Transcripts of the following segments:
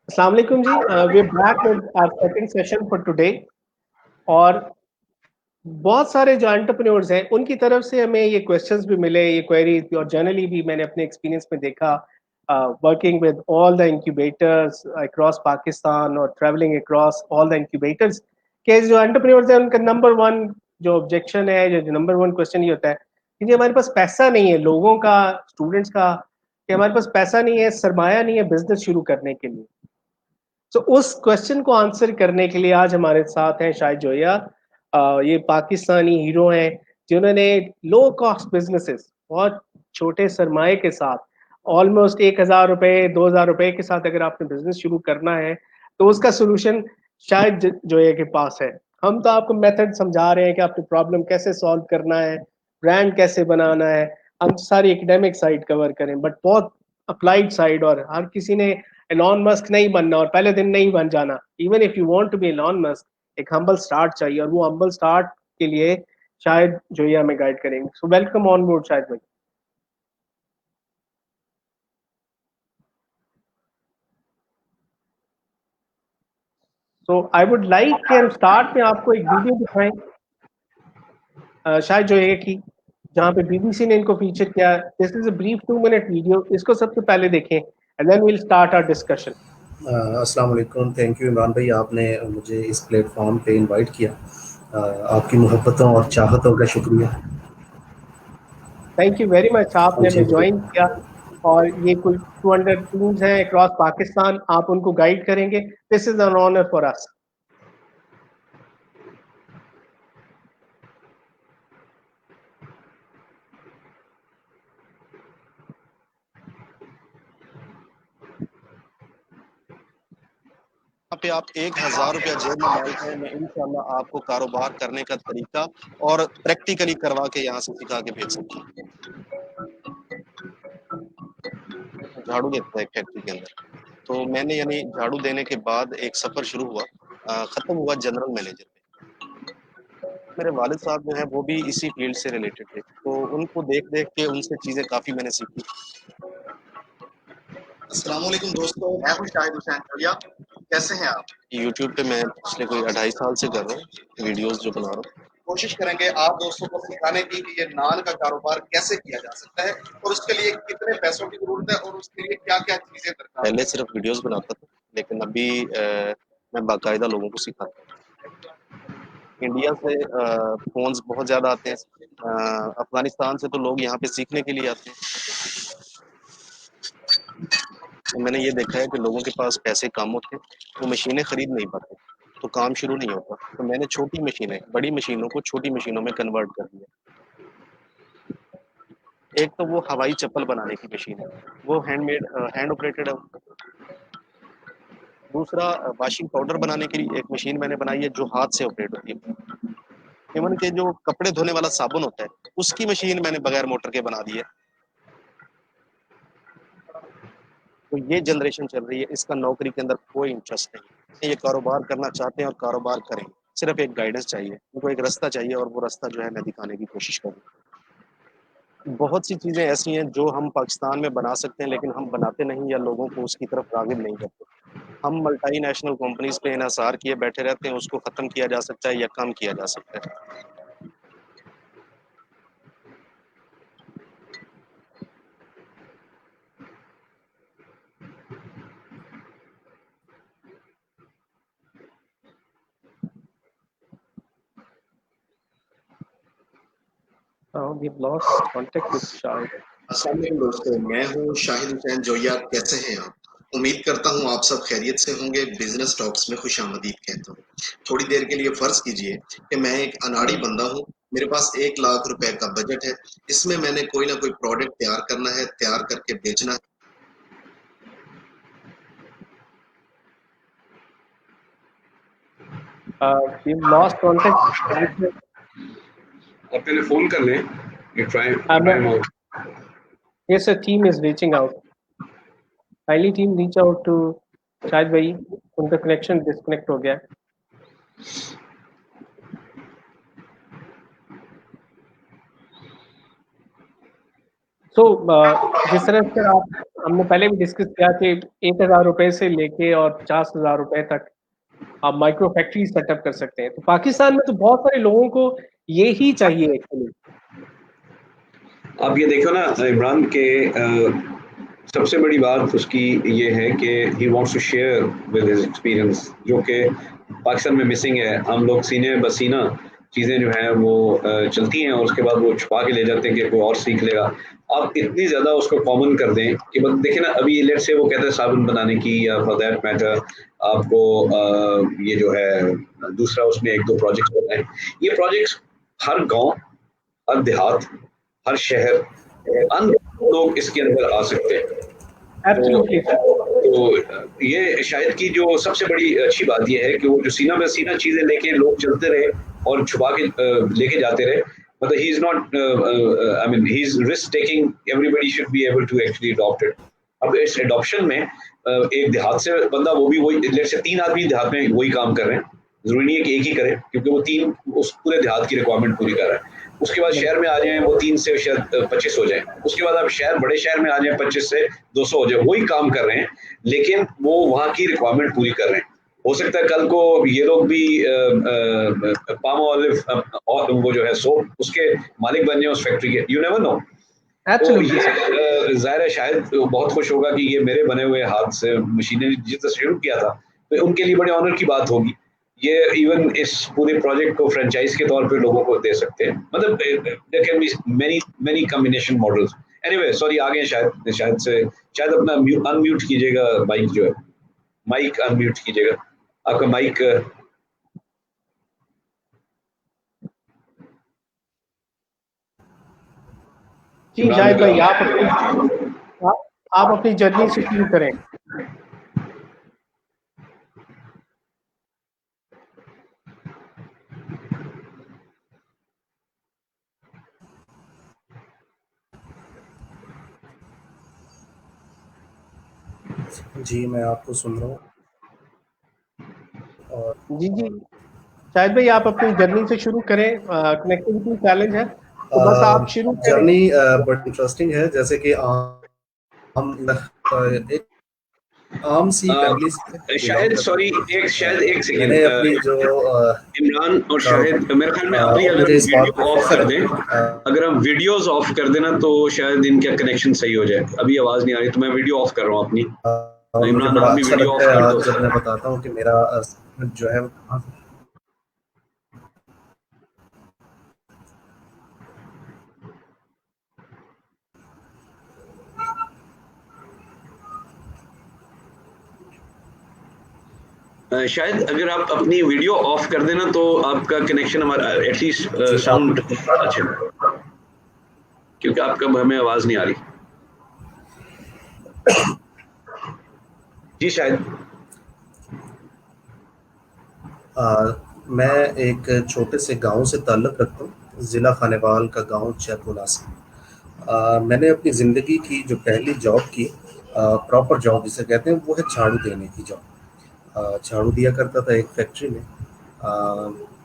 अस्सलाम वालेकुम जी, we are back with our second session for today. और बहुत सारे जो एंटरप्रेन्योर्स हैं उनकी तरफ से हमें ये क्वेश्चंस भी मिले, ये क्वेरीज भी, और जनरली भी मैंने अपने एक्सपीरियंस में देखा working with all the incubators across Pakistan और travelling across all the incubators के जो एंटरप्रेन्योर्स हैं उनका नंबर वन जो ऑब्जेक्शन है, जो नंबर वन क्वेश्चन ये होता है कि जी हमारे पास पैसा नहीं है, लोगों का, स्टूडेंट्स का, कि हमारे पास पैसा नहीं है, सरमाया नहीं है बिजनेस शुरू करने के लिए। तो उस क्वेश्चन को आंसर करने के लिए आज हमारे साथ हैं शाहिद जोया। ये पाकिस्तानी हीरो हैं जिन्होंने लो कॉस्ट बिजनेसेस, बहुत छोटे सरमाए के साथ, ऑलमोस्ट 1,000 रुपए 2,000 रुपए के साथ अगर आपने बिजनेस शुरू करना है तो उसका सोल्यूशन शायद जोया के पास है। हम तो आपको मेथड समझा रहे हैं कि आपने प्रॉब्लम कैसे सॉल्व करना है, ब्रांड कैसे बनाना है। हम सारी एकेडमिक साइड कवर करें बट बहुत अप्लाइड साइड, और हर किसी ने एलॉन मस्क नहीं बनना और पहले दिन नहीं बन जाना। Even if you want to be Elon Musk, एक हम्बल स्टार्ट चाहिए, और वो हम्बल स्टार्ट के लिए शायद जो ये हमें गाइड करेंगे। सो वेलकम ऑन बोर्ड शायद भाई। सो आई वुड लाइक कि हम स्टार्ट में आपको एक वीडियो दिखाएं शायद जो ये की, जहाँ पे बीबीसी ने इनको फीचर किया। This is a brief 2 minute video, इसको सबसे पहले देखें and then we'll start our discussion. अस्सलाम वालेकुम। थैंक यू इमरान भाई, आपने मुझे इस प्लेटफॉर्म पे इनवाइट किया। आपकी मोहब्बतों और चाहतों का शुक्रिया। थैंक यू वेरी मच, आपने जी हमें जी। ज्वाइन किया। और ये कुल 200 टीम्स हैं अक्रॉस पाकिस्तान, आप उनको गाइड करेंगे। This is an honour for us. यहाँ पे आप 1,000 रुपया जेब में डालते हैं, मैं इंशाल्लाह आपको कारोबार करने का तरीका और प्रैक्टिकली करवा के यहाँ से सिखा के भेज सकता हूँ। झाड़ू देता है एक फैक्ट्री के अंदर, तो मैंने यानी झाड़ू देने के बाद एक सफर शुरू हुआ, खत्म हुआ जनरल मैनेजर पे। मेरे वालिद साहब जो है वो भी इसी फील्ड से रिलेटेड थे, तो उनको देख देख के उनसे चीजें काफी मैंने सीखी। अस्सलाम वालेकुम दोस्तों, मैं हूं शाहिद हुसैन जोया। कैसे हैं आप? यूट्यूब पे मैं पिछले कोई 2.5 साल से कर रहा हूँ वीडियोस जो बना रहा हूँ। कोशिश करेंगे आप दोस्तों को सिखाने की कि ये नान का कारोबार कैसे किया जा सकता है और उसके लिए कितने पैसों की जरूरत है और उसके लिए क्या क्या चीजें दरकार है। पहले सिर्फ वीडियोस बनाता था, लेकिन अभी मैं बाकायदा लोगों को सिखाता हूँ। इंडिया से फोन्स बहुत ज़्यादा आते हैं, अफगानिस्तान से तो लोग यहाँ पे सीखने के लिए आते हैं। तो मैंने ये देखा है कि लोगों के पास पैसे कम होते हैं, वो मशीनें खरीद नहीं पाते, तो काम शुरू नहीं होता। तो मैंने छोटी मशीनें बड़ी मशीनों को छोटी मशीनों में कन्वर्ट कर दिया। एक तो वो हवाई चप्पल बनाने की मशीन है, वो हैंडमेड हैंड ऑपरेटेड है। दूसरा वॉशिंग पाउडर बनाने के लिए एक मशीन मैंने बनाई है जो हाथ से ऑपरेट होती है। इवन के जो कपड़े धोने वाला साबुन होता है उसकी मशीन मैंने बगैर मोटर के बना दी है। तो ये जनरेशन चल रही है, इसका नौकरी के अंदर कोई इंटरेस्ट नहीं। ये कारोबार करना चाहते हैं और कारोबार करें, सिर्फ एक गाइडेंस चाहिए, उनको एक रास्ता चाहिए, और वो रास्ता जो है मैं दिखाने की कोशिश करूँ। बहुत सी चीज़ें ऐसी हैं जो हम पाकिस्तान में बना सकते हैं, लेकिन हम बनाते नहीं या लोगों को उसकी तरफ राग़िब नहीं करते। हम मल्टी नेशनल कंपनीज पे इन्हिसार किए बैठे रहते हैं, उसको ख़त्म किया जा सकता है या कम किया जा सकता है। we've lost contact with Shahid. अस्सलाम वालेकुम दोस्तों, मैं हूं शाहिद हुसैन जोया। कैसे हैं आप? उम्मीद करता हूं आप सब खैरियत से होंगे। बिजनेस टॉक्स में खुशामदीद कहता हूं। थोड़ी देर के लिए फर्ज कीजिए कि मैं एक अनाड़ी बंदा हूं, मेरे पास 1 लाख रुपए का बजट है। इसमें मैंने कोई ना कोई प्रोडक्ट तैयार करना है, तैयार करके बेचना है। We've lost contact. आप पहले फोन कर लें, Yes, a team is reaching out. Kindly team reach out to शायद भाई, उनका कनेक्शन डिस्कनेक्ट हो गया है। तो जिस तरह से हमने पहले भी डिस्कस किया कि 1,000 रुपए से लेके और 50,000 रुपए तक आप माइक्रो फैक्ट्री सेटअप कर सकते हैं। तो पाकिस्तान में तो बहुत सारे लोगों को ये ही चाहिए एक्चुअली। आप ये देखो ना इमरान के सबसे बड़ी बात उसकी ये है कि he wants to share with his experience, जो कि पाकिस्तान में मिसिंग है। हम लोग सीने बसीना चीज़ें जो हैं वो चलती हैं और उसके बाद वो छुपा के ले जाते हैं कि कोई और सीख लेगा। आप इतनी ज़्यादा उसको कॉमन कर दें कि बस देखें ना, अभी लेट से वो कहते हैं साबुन बनाने की या फॉर दैट मैटर आपको ये जो है दूसरा उसमें 1-2 प्रोजेक्ट्स बनाए। ये प्रोजेक्ट्स हर गाँव, हर देहात, हर शहर लोग इसके अंदर आ सकते हैं। तो ये शायद की जो सबसे बड़ी अच्छी बात ये है कि वो जो सीना में सीना चीजें लेके लोग चलते रहे और छुपा के लेके जाते रहे। मतलब he is not I mean he is risk taking, everybody should be able to actually adopt it. अब इस एडॉप्शन में एक देहात से बंदा, वो भी वही, लेट से 3 आदमी देहात में वही काम कर रहे हैं, जरूरी नहीं है कि एक ही करे, क्योंकि वो 3 उस पूरे देहात की रिक्वायरमेंट पूरी कर रहा है। उसके बाद शहर में आ जाए वो 3 से शायद 25 हो जाए, उसके बाद आप शहर बड़े शहर में आ जाए 25 से 200 हो जाए, वही काम कर रहे हैं लेकिन वो वहाँ की रिक्वायरमेंट पूरी कर रहे हैं। हो सकता है कल को ये लोग भी पाम ऑलिव और वो जो है सोप, उसके मालिक बन जाए उस फैक्ट्री के, यू नेवर नो। तो ये जाहिर है शायद बहुत खुश होगा कि ये मेरे बने हुए हाथ से मशीनें जिस शुरू किया था, तो उनके लिए बड़े ऑनर की बात होगी। ये इवन इस पूरे प्रोजेक्ट को फ्रेंचाइज के तौर पे लोगों को दे सकते हैं। मतलब there can be many combination models. Anyway sorry, आगे शायद अपना अनम्यूट कीजिएगा, माइक जो है, माइक अनम्यूट कीजिएगा आपका माइक। जी शायद भाई आप अपनी जर्नी से शुरू करें। जी मैं आपको सुन रहा हूँ। और जी शायद भाई आप अपनी जर्नी से शुरू करें। कनेक्टिविटी चैलेंज है तो बस आप शुरू करें। जर्नी बड़ी इंटरेस्टिंग है, जैसे कि हम एक आम सी फैमिली से शायद सॉरी एक सेकंड, मैंने अपनी जो इमरान और शाहिद, मेरे ख्याल में अभी अगर वीडियो ऑफ कर दें, अगर हम वीडियोस ऑफ कर देना तो शायद इनका कनेक्शन सही हो जाए। अभी आवाज नहीं आ रही तो मैं वीडियो ऑफ कर रहा हूँ अपनी। इमरान आप भी वीडियो ऑफ कर दो। जब मैं बताता हूँ कि मेरा जो है शायद अगर आप अपनी वीडियो ऑफ कर देना तो आपका कनेक्शन हमारा एटलीस्ट साउंड अच्छा, क्योंकि आपका हमें आवाज नहीं आ रही। जी शायद मैं एक छोटे से गांव से ताल्लुक़ रखता हूँ, ज़िला खानेवाल का गांव चैपुला से। मैंने अपनी ज़िंदगी की जो पहली जॉब की, प्रॉपर जॉब जिसे कहते हैं, वो है झाड़ू देने की जॉब। झाड़ू दिया करता था एक फैक्ट्री में,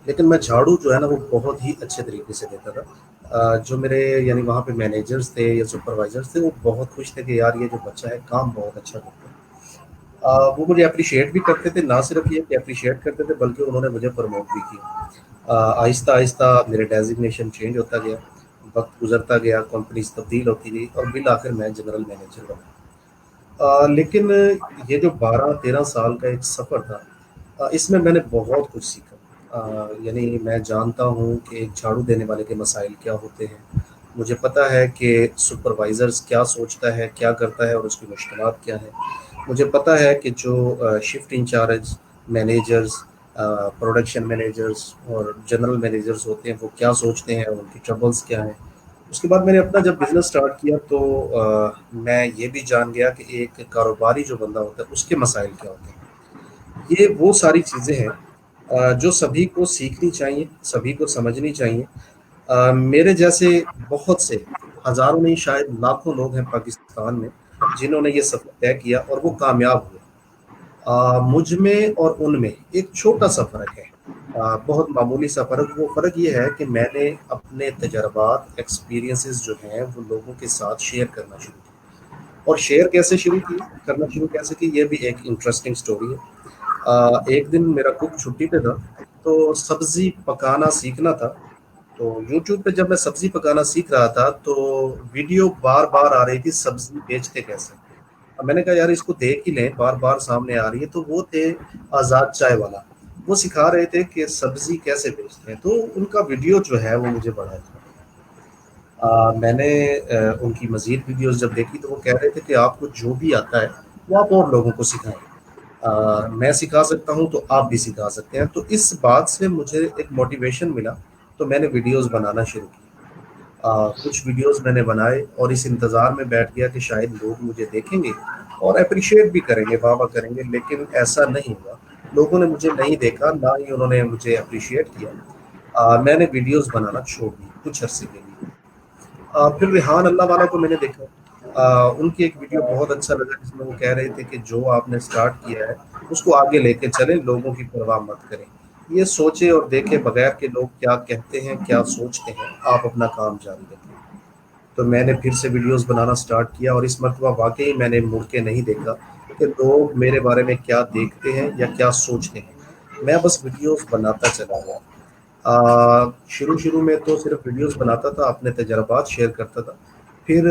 लेकिन मैं झाड़ू जो है ना वो बहुत ही अच्छे तरीके से देता था। जो मेरे यानी वहाँ पे मैनेजर्स थे या सुपरवाइजर्स थे, वो बहुत खुश थे कि यार ये जो बच्चा है काम बहुत अच्छा करता है। वो मुझे अप्रिशिएट भी करते थे, ना सिर्फ ये कि अप्रिशिएट करते थे बल्कि उन्होंने मुझे प्रमोट भी किया। आहिस्ता आहिस्ता मेरे डेजिग्नेशन चेंज होता गया, वक्त गुजरता गया, कंपनीज तब्दील होती गई और बिल आखिर मैं जनरल मैनेजर बना। लेकिन ये जो 12-13 साल का एक सफ़र था, इसमें मैंने बहुत कुछ सीखा। यानी मैं जानता हूँ कि एक झाड़ू देने वाले के मसाइल क्या होते हैं, मुझे पता है कि सुपरवाइज़र्स क्या सोचता है, क्या करता है और उसकी मुश्किलात क्या है। मुझे पता है कि जो shift in charge, managers, production managers और जनरल मैनेजर्स होते हैं वो क्या सोचते हैं और उनकी ट्रबल्स क्या हैं। उसके बाद मैंने अपना जब बिज़नेस स्टार्ट किया तो मैं ये भी जान गया कि एक कारोबारी जो बंदा होता है उसके मसाइल क्या होते हैं। ये वो सारी चीज़ें हैं जो सभी को सीखनी चाहिए, सभी को समझनी चाहिए। मेरे जैसे बहुत से हज़ारों नहीं शायद लाखों लोग हैं पाकिस्तान में जिन्होंने ये सफ़र तय किया और वो कामयाब हुए। मुझ में और उनमें एक छोटा सा फ़र्क है। बहुत मामूली सा फ़र्क। वो फ़र्क ये है कि मैंने अपने तजर्बात, एक्सपीरियंसेस जो हैं वो लोगों के साथ शेयर करना शुरू किया। और शेयर कैसे शुरू की, करना शुरू कैसे की, ये भी एक इंटरेस्टिंग स्टोरी है। एक दिन मेरा कुक छुट्टी पे था, तो सब्ज़ी पकाना सीखना था। तो यूट्यूब पे जब मैं सब्ज़ी पकाना सीख रहा था तो वीडियो बार-बार आ रही थी, सब्ज़ी बेचते कैसे। अब मैंने कहा यार इसको देख ही लें, बार-बार सामने आ रही है। तो वो थे आज़ाद चाय वाला, वो सिखा रहे थे कि सब्ज़ी कैसे बेचते हैं। तो उनका वीडियो जो है वो मुझे बड़ा अच्छा मैंने उनकी मज़ीद वीडियोज़ जब देखी तो वो कह रहे थे कि आपको जो भी आता है वो आप और लोगों को सिखाएँ। मैं सिखा सकता हूँ तो आप भी सिखा सकते हैं। तो इस बात से मुझे एक मोटिवेशन मिला, तो मैंने वीडियोज़ बनाना शुरू किया। कुछ वीडियोज़ मैंने बनाए और इस इंतज़ार में बैठ गया कि शायद लोग मुझे देखेंगे और एप्रिशिएट भी करेंगे, वाह-वाह करेंगे, लेकिन ऐसा नहीं हुआ। लोगों ने मुझे नहीं देखा, ना ही उन्होंने मुझे एप्रिशिएट किया। मैंने वीडियोज़ बनाना छोड़ दी कुछ अरसे के लिए। फिर रेहान अल्लाह वाला को मैंने देखा। उनकी एक वीडियो बहुत अच्छा लगा जिसमें वो कह रहे थे कि जो आपने स्टार्ट किया है उसको आगे लेके चलें, लोगों की परवाह मत करें। ये सोचे और देखे बगैर कि लोग क्या कहते हैं, क्या सोचते हैं, आप अपना काम जारी रखें। तो मैंने फिर से वीडियोस बनाना स्टार्ट किया और इस मर्तबा वाक़ई मैंने मुड़ के नहीं देखा कि लोग मेरे बारे में क्या देखते हैं या क्या सोचते हैं। मैं बस वीडियोस बनाता चला गया। शुरू-शुरू में तो सिर्फ़ वीडियोज़ बनाता था, अपने तजर्बात शेयर करता था। फिर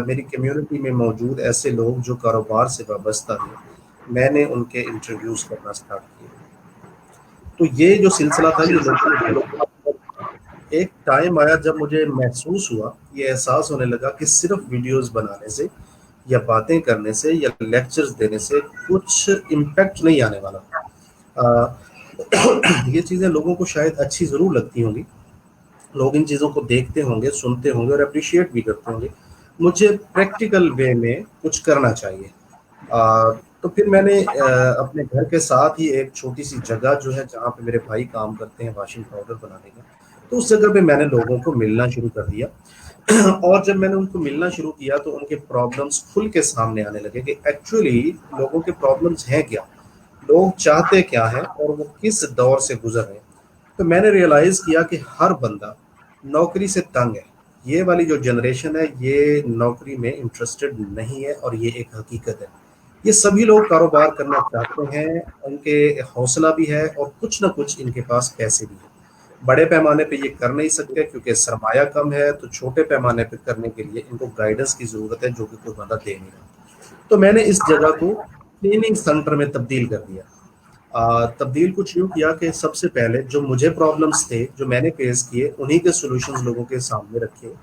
मेरी कम्युनिटी में मौजूद ऐसे लोग जो कारोबार से वाबस्ता थे, मैंने उनके इंटरव्यूज़ करना स्टार्ट किए। तो ये जो सिलसिला था ये लोगों ने देखा। एक टाइम आया जब मुझे महसूस हुआ, ये एहसास होने लगा कि सिर्फ़ वीडियोज़ बनाने से या बातें करने से या लेक्चर्स देने से कुछ इम्पैक्ट नहीं आने वाला। अ, ये चीज़ें लोगों को शायद अच्छी ज़रूर लगती होंगी, लोग इन चीज़ों को देखते होंगे, सुनते होंगे और एप्रिशिएट भी करते होंगे। मुझे प्रैक्टिकल वे में कुछ करना चाहिए। तो फिर मैंने अपने घर के साथ ही एक छोटी-सी जगह जो है जहाँ पे मेरे भाई काम करते हैं वाशिंग पाउडर बनाने का, तो उस जगह पे मैंने लोगों को मिलना शुरू कर दिया। और जब मैंने उनको मिलना शुरू किया तो उनके प्रॉब्लम्स खुल के सामने आने लगे कि एक्चुअली लोगों के प्रॉब्लम्स हैं क्या? लोग चाहते क्या हैं और वो किस दौर से गुज़र रहे हैं। तो मैंने रियलाइज़ किया कि हर बंदा नौकरी से तंग है। ये वाली जो जनरेशन है ये नौकरी में इंटरेस्टेड नहीं है और ये एक हकीकत है। ये सभी लोग कारोबार करना चाहते हैं, उनके हौसला भी है और कुछ न कुछ इनके पास पैसे भी हैं। बड़े पैमाने पे ये कर नहीं सकते क्योंकि सरमाया कम है, तो छोटे पैमाने पे करने के लिए इनको गाइडेंस की ज़रूरत है जो कि कोई बंदा दे नहीं रहा। तो मैंने इस जगह को ट्रेनिंग सेंटर में तब्दील कर दिया। तब्दील कुछ यूँ किया कि सबसे पहले जो मुझे प्रॉब्लम्स थे, जो मैंने फेस किए, उन्हीं के सॉल्यूशंस लोगों के सामने रखे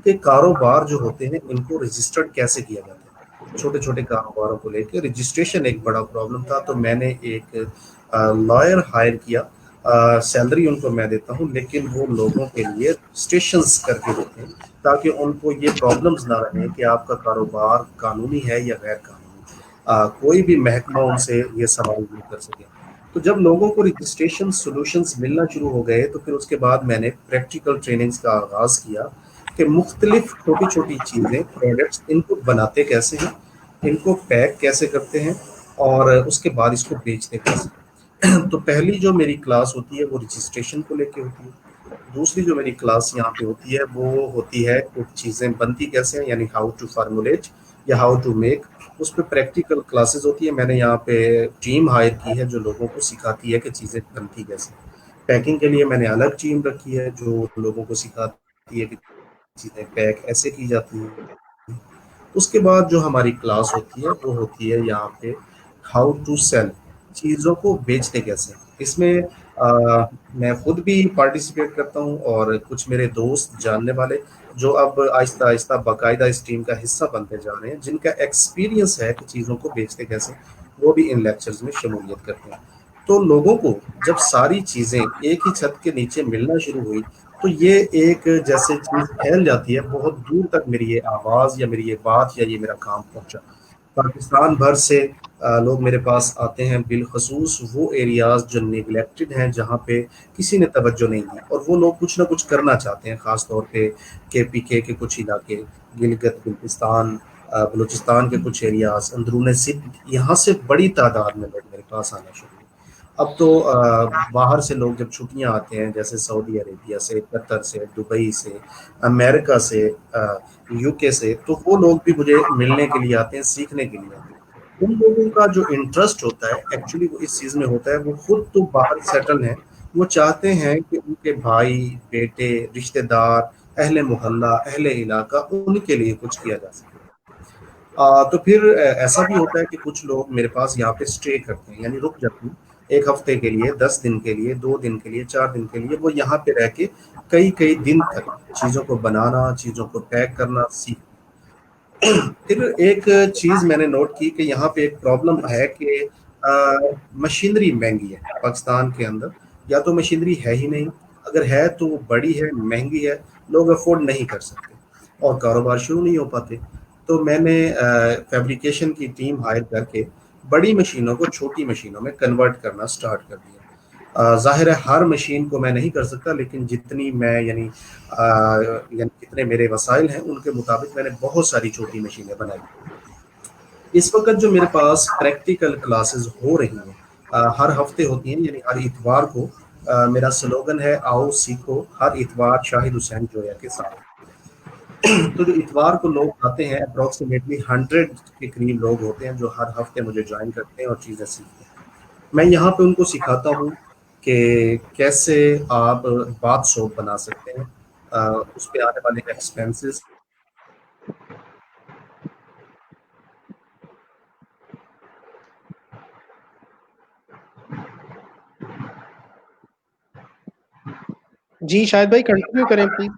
कि कारोबार जो होते हैं, इनको रजिस्टर्ड कैसे किया जाता है। छोटे-छोटे कारोबारों को लेके रजिस्ट्रेशन एक बड़ा प्रॉब्लम था, तो मैंने एक लॉयर हायर किया। सैलरी उनको मैं देता हूँ, लेकिन वो लोगों के लिए रजिस्ट्रेशंस करके देते हैं, ताकि उनको ये प्रॉब्लम्स ना रहें कि आपका कारोबार कानूनी है या गैर कानूनी। कोई भी महकमा उनसे ये सवाल नहीं कर सके। तो जब लोगों को रजिस्ट्रेशन सॉल्यूशंस मिलना शुरू हो गए तो फिर उसके बाद मैंने प्रैक्टिकल ट्रेनिंग्स का आगाज़ किया कि मुख्तलिफ छोटी-छोटी चीज़ें, प्रोडक्ट्स इनको बनाते कैसे हैं, इनको पैक कैसे करते हैं और उसके बाद इसको बेचते कैसे हैं। तो पहली जो मेरी क्लास होती है वो रजिस्ट्रेशन को लेके होती है। दूसरी जो मेरी क्लास यहाँ पे होती है वो होती है कुछ चीज़ें बनती कैसे हैं, यानी हाउ टू फार्मूलेट या हाउ टू मेक। उस पे प्रैक्टिकल क्लासेस होती है। मैंने यहाँ पे टीम हायर की है जो लोगों को सिखाती है कि चीज़ें बनती कैसे। पैकिंग के लिए मैंने अलग टीम रखी है जो लोगों को सिखाती है कि चीज़ें पैक ऐसे की जाती हैं। उसके बाद जो हमारी क्लास होती है वो होती है यहाँ पे हाउ टू सेल, चीज़ों को बेचते कैसे। इसमें मैं खुद भी पार्टिसिपेट करता हूँ और कुछ मेरे दोस्त जानने वाले जो अब आहिस्ता आहिस्ता बाकायदा इस टीम का हिस्सा बनते जा रहे हैं, जिनका एक्सपीरियंस है कि चीज़ों को बेचते कैसे, वो भी इन लेक्चर्स में शमूलियत करते हैं। तो लोगों को जब सारी चीज़ें एक ही छत के नीचे मिलना शुरू हुई तो ये एक जैसे चीज़ फैल जाती है, बहुत दूर तक मेरी ये आवाज़ या मेरी ये बात या ये मेरा काम पहुँचा। पाकिस्तान भर से लोग मेरे पास आते हैं, बिलखसूस वो एरियाज़ जो नेग्लेक्टेड हैं, जहाँ पे किसी ने तवज्जो नहीं दी और वो लोग कुछ ना कुछ करना चाहते हैं, ख़ास तौर पे केपीके के कुछ इलाके, गिलगित-बिल्तिस्तान, बलूचिस्तान के कुछ एरियाज़, अंदरूनी सिंध, यहाँ से बड़ी तादाद में लोग मेरे पास आना शुरू हुए। अब तो बाहर से लोग जब छुट्टियां आते हैं, जैसे सऊदी अरेबिया से, कतर से, दुबई से, अमेरिका से, यूके से, तो वो लोग भी मुझे मिलने के लिए आते हैं, सीखने के लिए आते हैं। उन लोगों का जो इंटरेस्ट होता है एक्चुअली वो इस चीज़ में होता है, वो खुद तो बाहर सेटल हैं, वो चाहते हैं कि उनके भाई, बेटे, रिश्तेदार, अहले मोहल्ला, अहले इलाका, उनके लिए कुछ किया जा सके। तो फिर ऐसा भी होता है कि कुछ लोग मेरे पास यहाँ पे स्टे करते हैं, यानी रुक जाते हैं 1 हफ्ते के लिए, 10 दिन के लिए, 2 दिन के लिए, 4 दिन के लिए, वो यहाँ पे रह के कई कई दिन तक चीज़ों को बनाना, चीज़ों को पैक करना सीख। फिर एक चीज़ मैंने नोट की कि यहाँ पे एक प्रॉब्लम है कि मशीनरी महंगी है पाकिस्तान के अंदर, या तो मशीनरी है ही नहीं, अगर है तो वो बड़ी है, महंगी है, लोग अफोर्ड नहीं कर सकते और कारोबार शुरू नहीं हो पाते। तो मैंने फैब्रिकेशन की टीम हायर करके बड़ी मशीनों को छोटी मशीनों में कन्वर्ट करना स्टार्ट कर दिया। ज़ाहिर है हर मशीन को मैं नहीं कर सकता, लेकिन जितनी मैं यानी जितने मेरे वसाइल हैं उनके मुताबिक मैंने बहुत सारी छोटी मशीनें बनाई। इस वक्त जो मेरे पास प्रैक्टिकल क्लासेस हो रही हैं, हर हफ्ते होती हैं, यानी हर इतवार को। मेरा स्लोगन है आओ सीखो हर इतवार शाहिद हुसैन जोया के साथ। तो जो इतवार को लोग आते हैं, अप्रोक्सीमेटली 100 के करीब लोग होते हैं जो हर हफ्ते मुझे ज्वाइन करते हैं और चीज़ें सीखते हैं। मैं यहाँ पे उनको सिखाता हूँ कि कैसे आप बाथ सोप बना सकते हैं, उस पे आने वाले एक्सपेंसेस। जी शाहिद भाई कंटिन्यू करें प्लीज।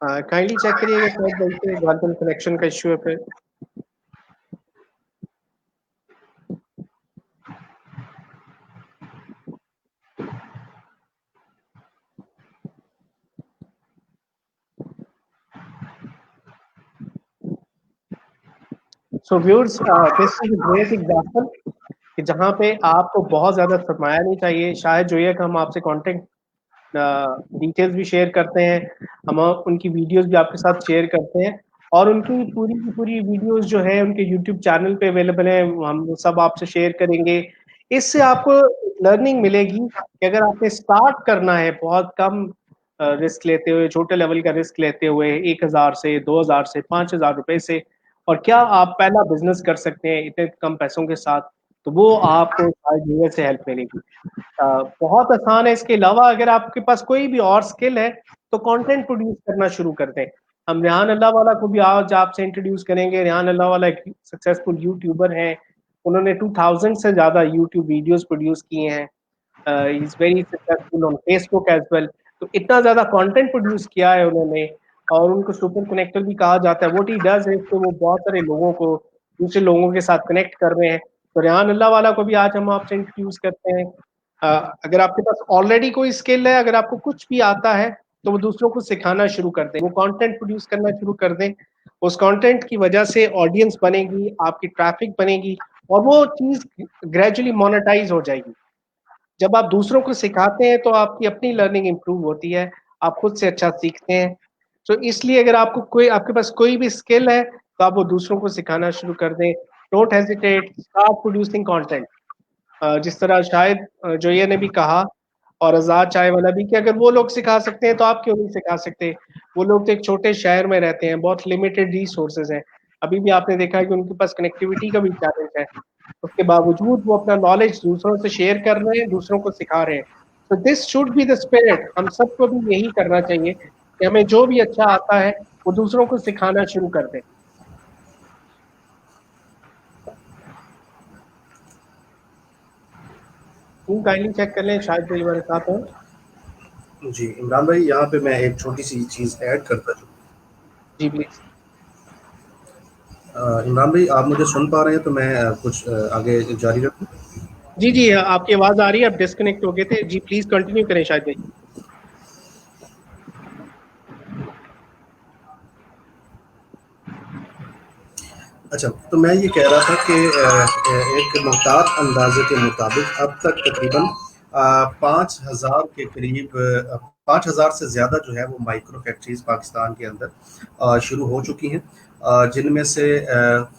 काइंडली चेक करिएगा शायद भाई से वाईफाई कनेक्शन का इश्यू है फिर। So viewers, this is a great example कि जहाँ पे आपको बहुत ज्यादा सरमाया नहीं चाहिए। शायद जो ये हम आपसे कॉन्टेक्ट डिटेल्स भी शेयर करते हैं, हम उनकी वीडियोस भी आपके साथ शेयर करते हैं, और उनकी पूरी की पूरी वीडियोस जो है उनके यूट्यूब चैनल पे अवेलेबल है, हम सब आपसे शेयर करेंगे। इससे आपको लर्निंग मिलेगी कि अगर आपने स्टार्ट करना है बहुत कम रिस्क लेते हुए, छोटे लेवल का रिस्क लेते हुए 1000 से 2000 से 5000 रुपए से, और क्या आप पहला बिजनेस कर सकते हैं इतने कम पैसों के साथ, तो वो आपको शायद यूएस से हेल्प मिलेगी। बहुत आसान है। इसके अलावा अगर आपके पास कोई भी और स्किल है तो कंटेंट प्रोड्यूस करना शुरू कर दें। हम रेहान अल्लाह वाला को भी आज आपसे इंट्रोड्यूस करेंगे। रेहान अल्लाह वाला एक सक्सेसफुल यूट्यूबर है, उन्होंने 2000 से ज्यादा यूट्यूब वीडियोस प्रोड्यूस किए हैं। He is very successful on Facebook as well. तो इतना ज्यादा कंटेंट प्रोड्यूस किया है उन्होंने, और उनको सुपर कनेक्टर भी कहा जाता है। व्हाट ही डज है कि वो बहुत सारे लोगों को, दूसरे लोगों के साथ कनेक्ट कर रहे हैं। तो रेहान अल्लाह वाला को भी आज हम आपसे इंट्रोड्यूस करते हैं। अगर आपके पास ऑलरेडी कोई स्किल है, अगर आपको कुछ भी आता है, तो वो दूसरों को सिखाना शुरू कर दें, वो कंटेंट प्रोड्यूस करना शुरू कर दें। उस कंटेंट की वजह से ऑडियंस बनेगी, आपकी ट्रैफिक बनेगी, और वो चीज ग्रेजुअली मोनेटाइज हो जाएगी। जब आप दूसरों को सिखाते हैं तो आपकी अपनी लर्निंग इंप्रूव होती है, आप खुद से अच्छा सीखते हैं। तो इसलिए अगर आपके पास कोई भी स्किल है तो आप वो दूसरों को सिखाना शुरू कर दें। Don't hesitate, start producing content. जिस तरह शायद जोया ने भी कहा, और आजाद चाय वाला भी, कि अगर वो लोग सिखा सकते हैं तो आप क्यों नहीं सिखा सकते। वो लोग तो एक छोटे शहर में रहते हैं, बहुत लिमिटेड रिसोर्सेज हैं। अभी भी आपने देखा है कि उनके पास कनेक्टिविटी का भी चैलेंज है, उसके बावजूद वो अपना नॉलेज दूसरों से शेयर कर रहे हैं, दूसरों को सिखा रहे हैं। तो this should be the spirit. हम सबको भी यही करना चाहिए कि हमें जो भी अच्छा आता है वो दूसरों को सिखाना शुरू कर दें। काइंडली चेक कर लें, शायद कोई हमारे साथ हो। जी इमरान भाई, यहाँ पे मैं एक छोटी सी चीज़ ऐड करता हूँ। जी प्लीज। इमरान भाई, आप मुझे सुन पा रहे हैं तो मैं कुछ आगे जारी रखूँ? जी जी, आपकी आवाज आ रही है, आप डिस्कनेक्ट हो गए थे। जी प्लीज कंटिन्यू करें शायद भाई। अच्छा, तो मैं ये कह रहा था कि एक मुहतात अंदाजे के मुताबिक अब तक तकरीबन 5,000 के करीब 5,000 से ज़्यादा जो है वो माइक्रो फैक्ट्रीज पाकिस्तान के अंदर शुरू हो चुकी हैं, जिनमें से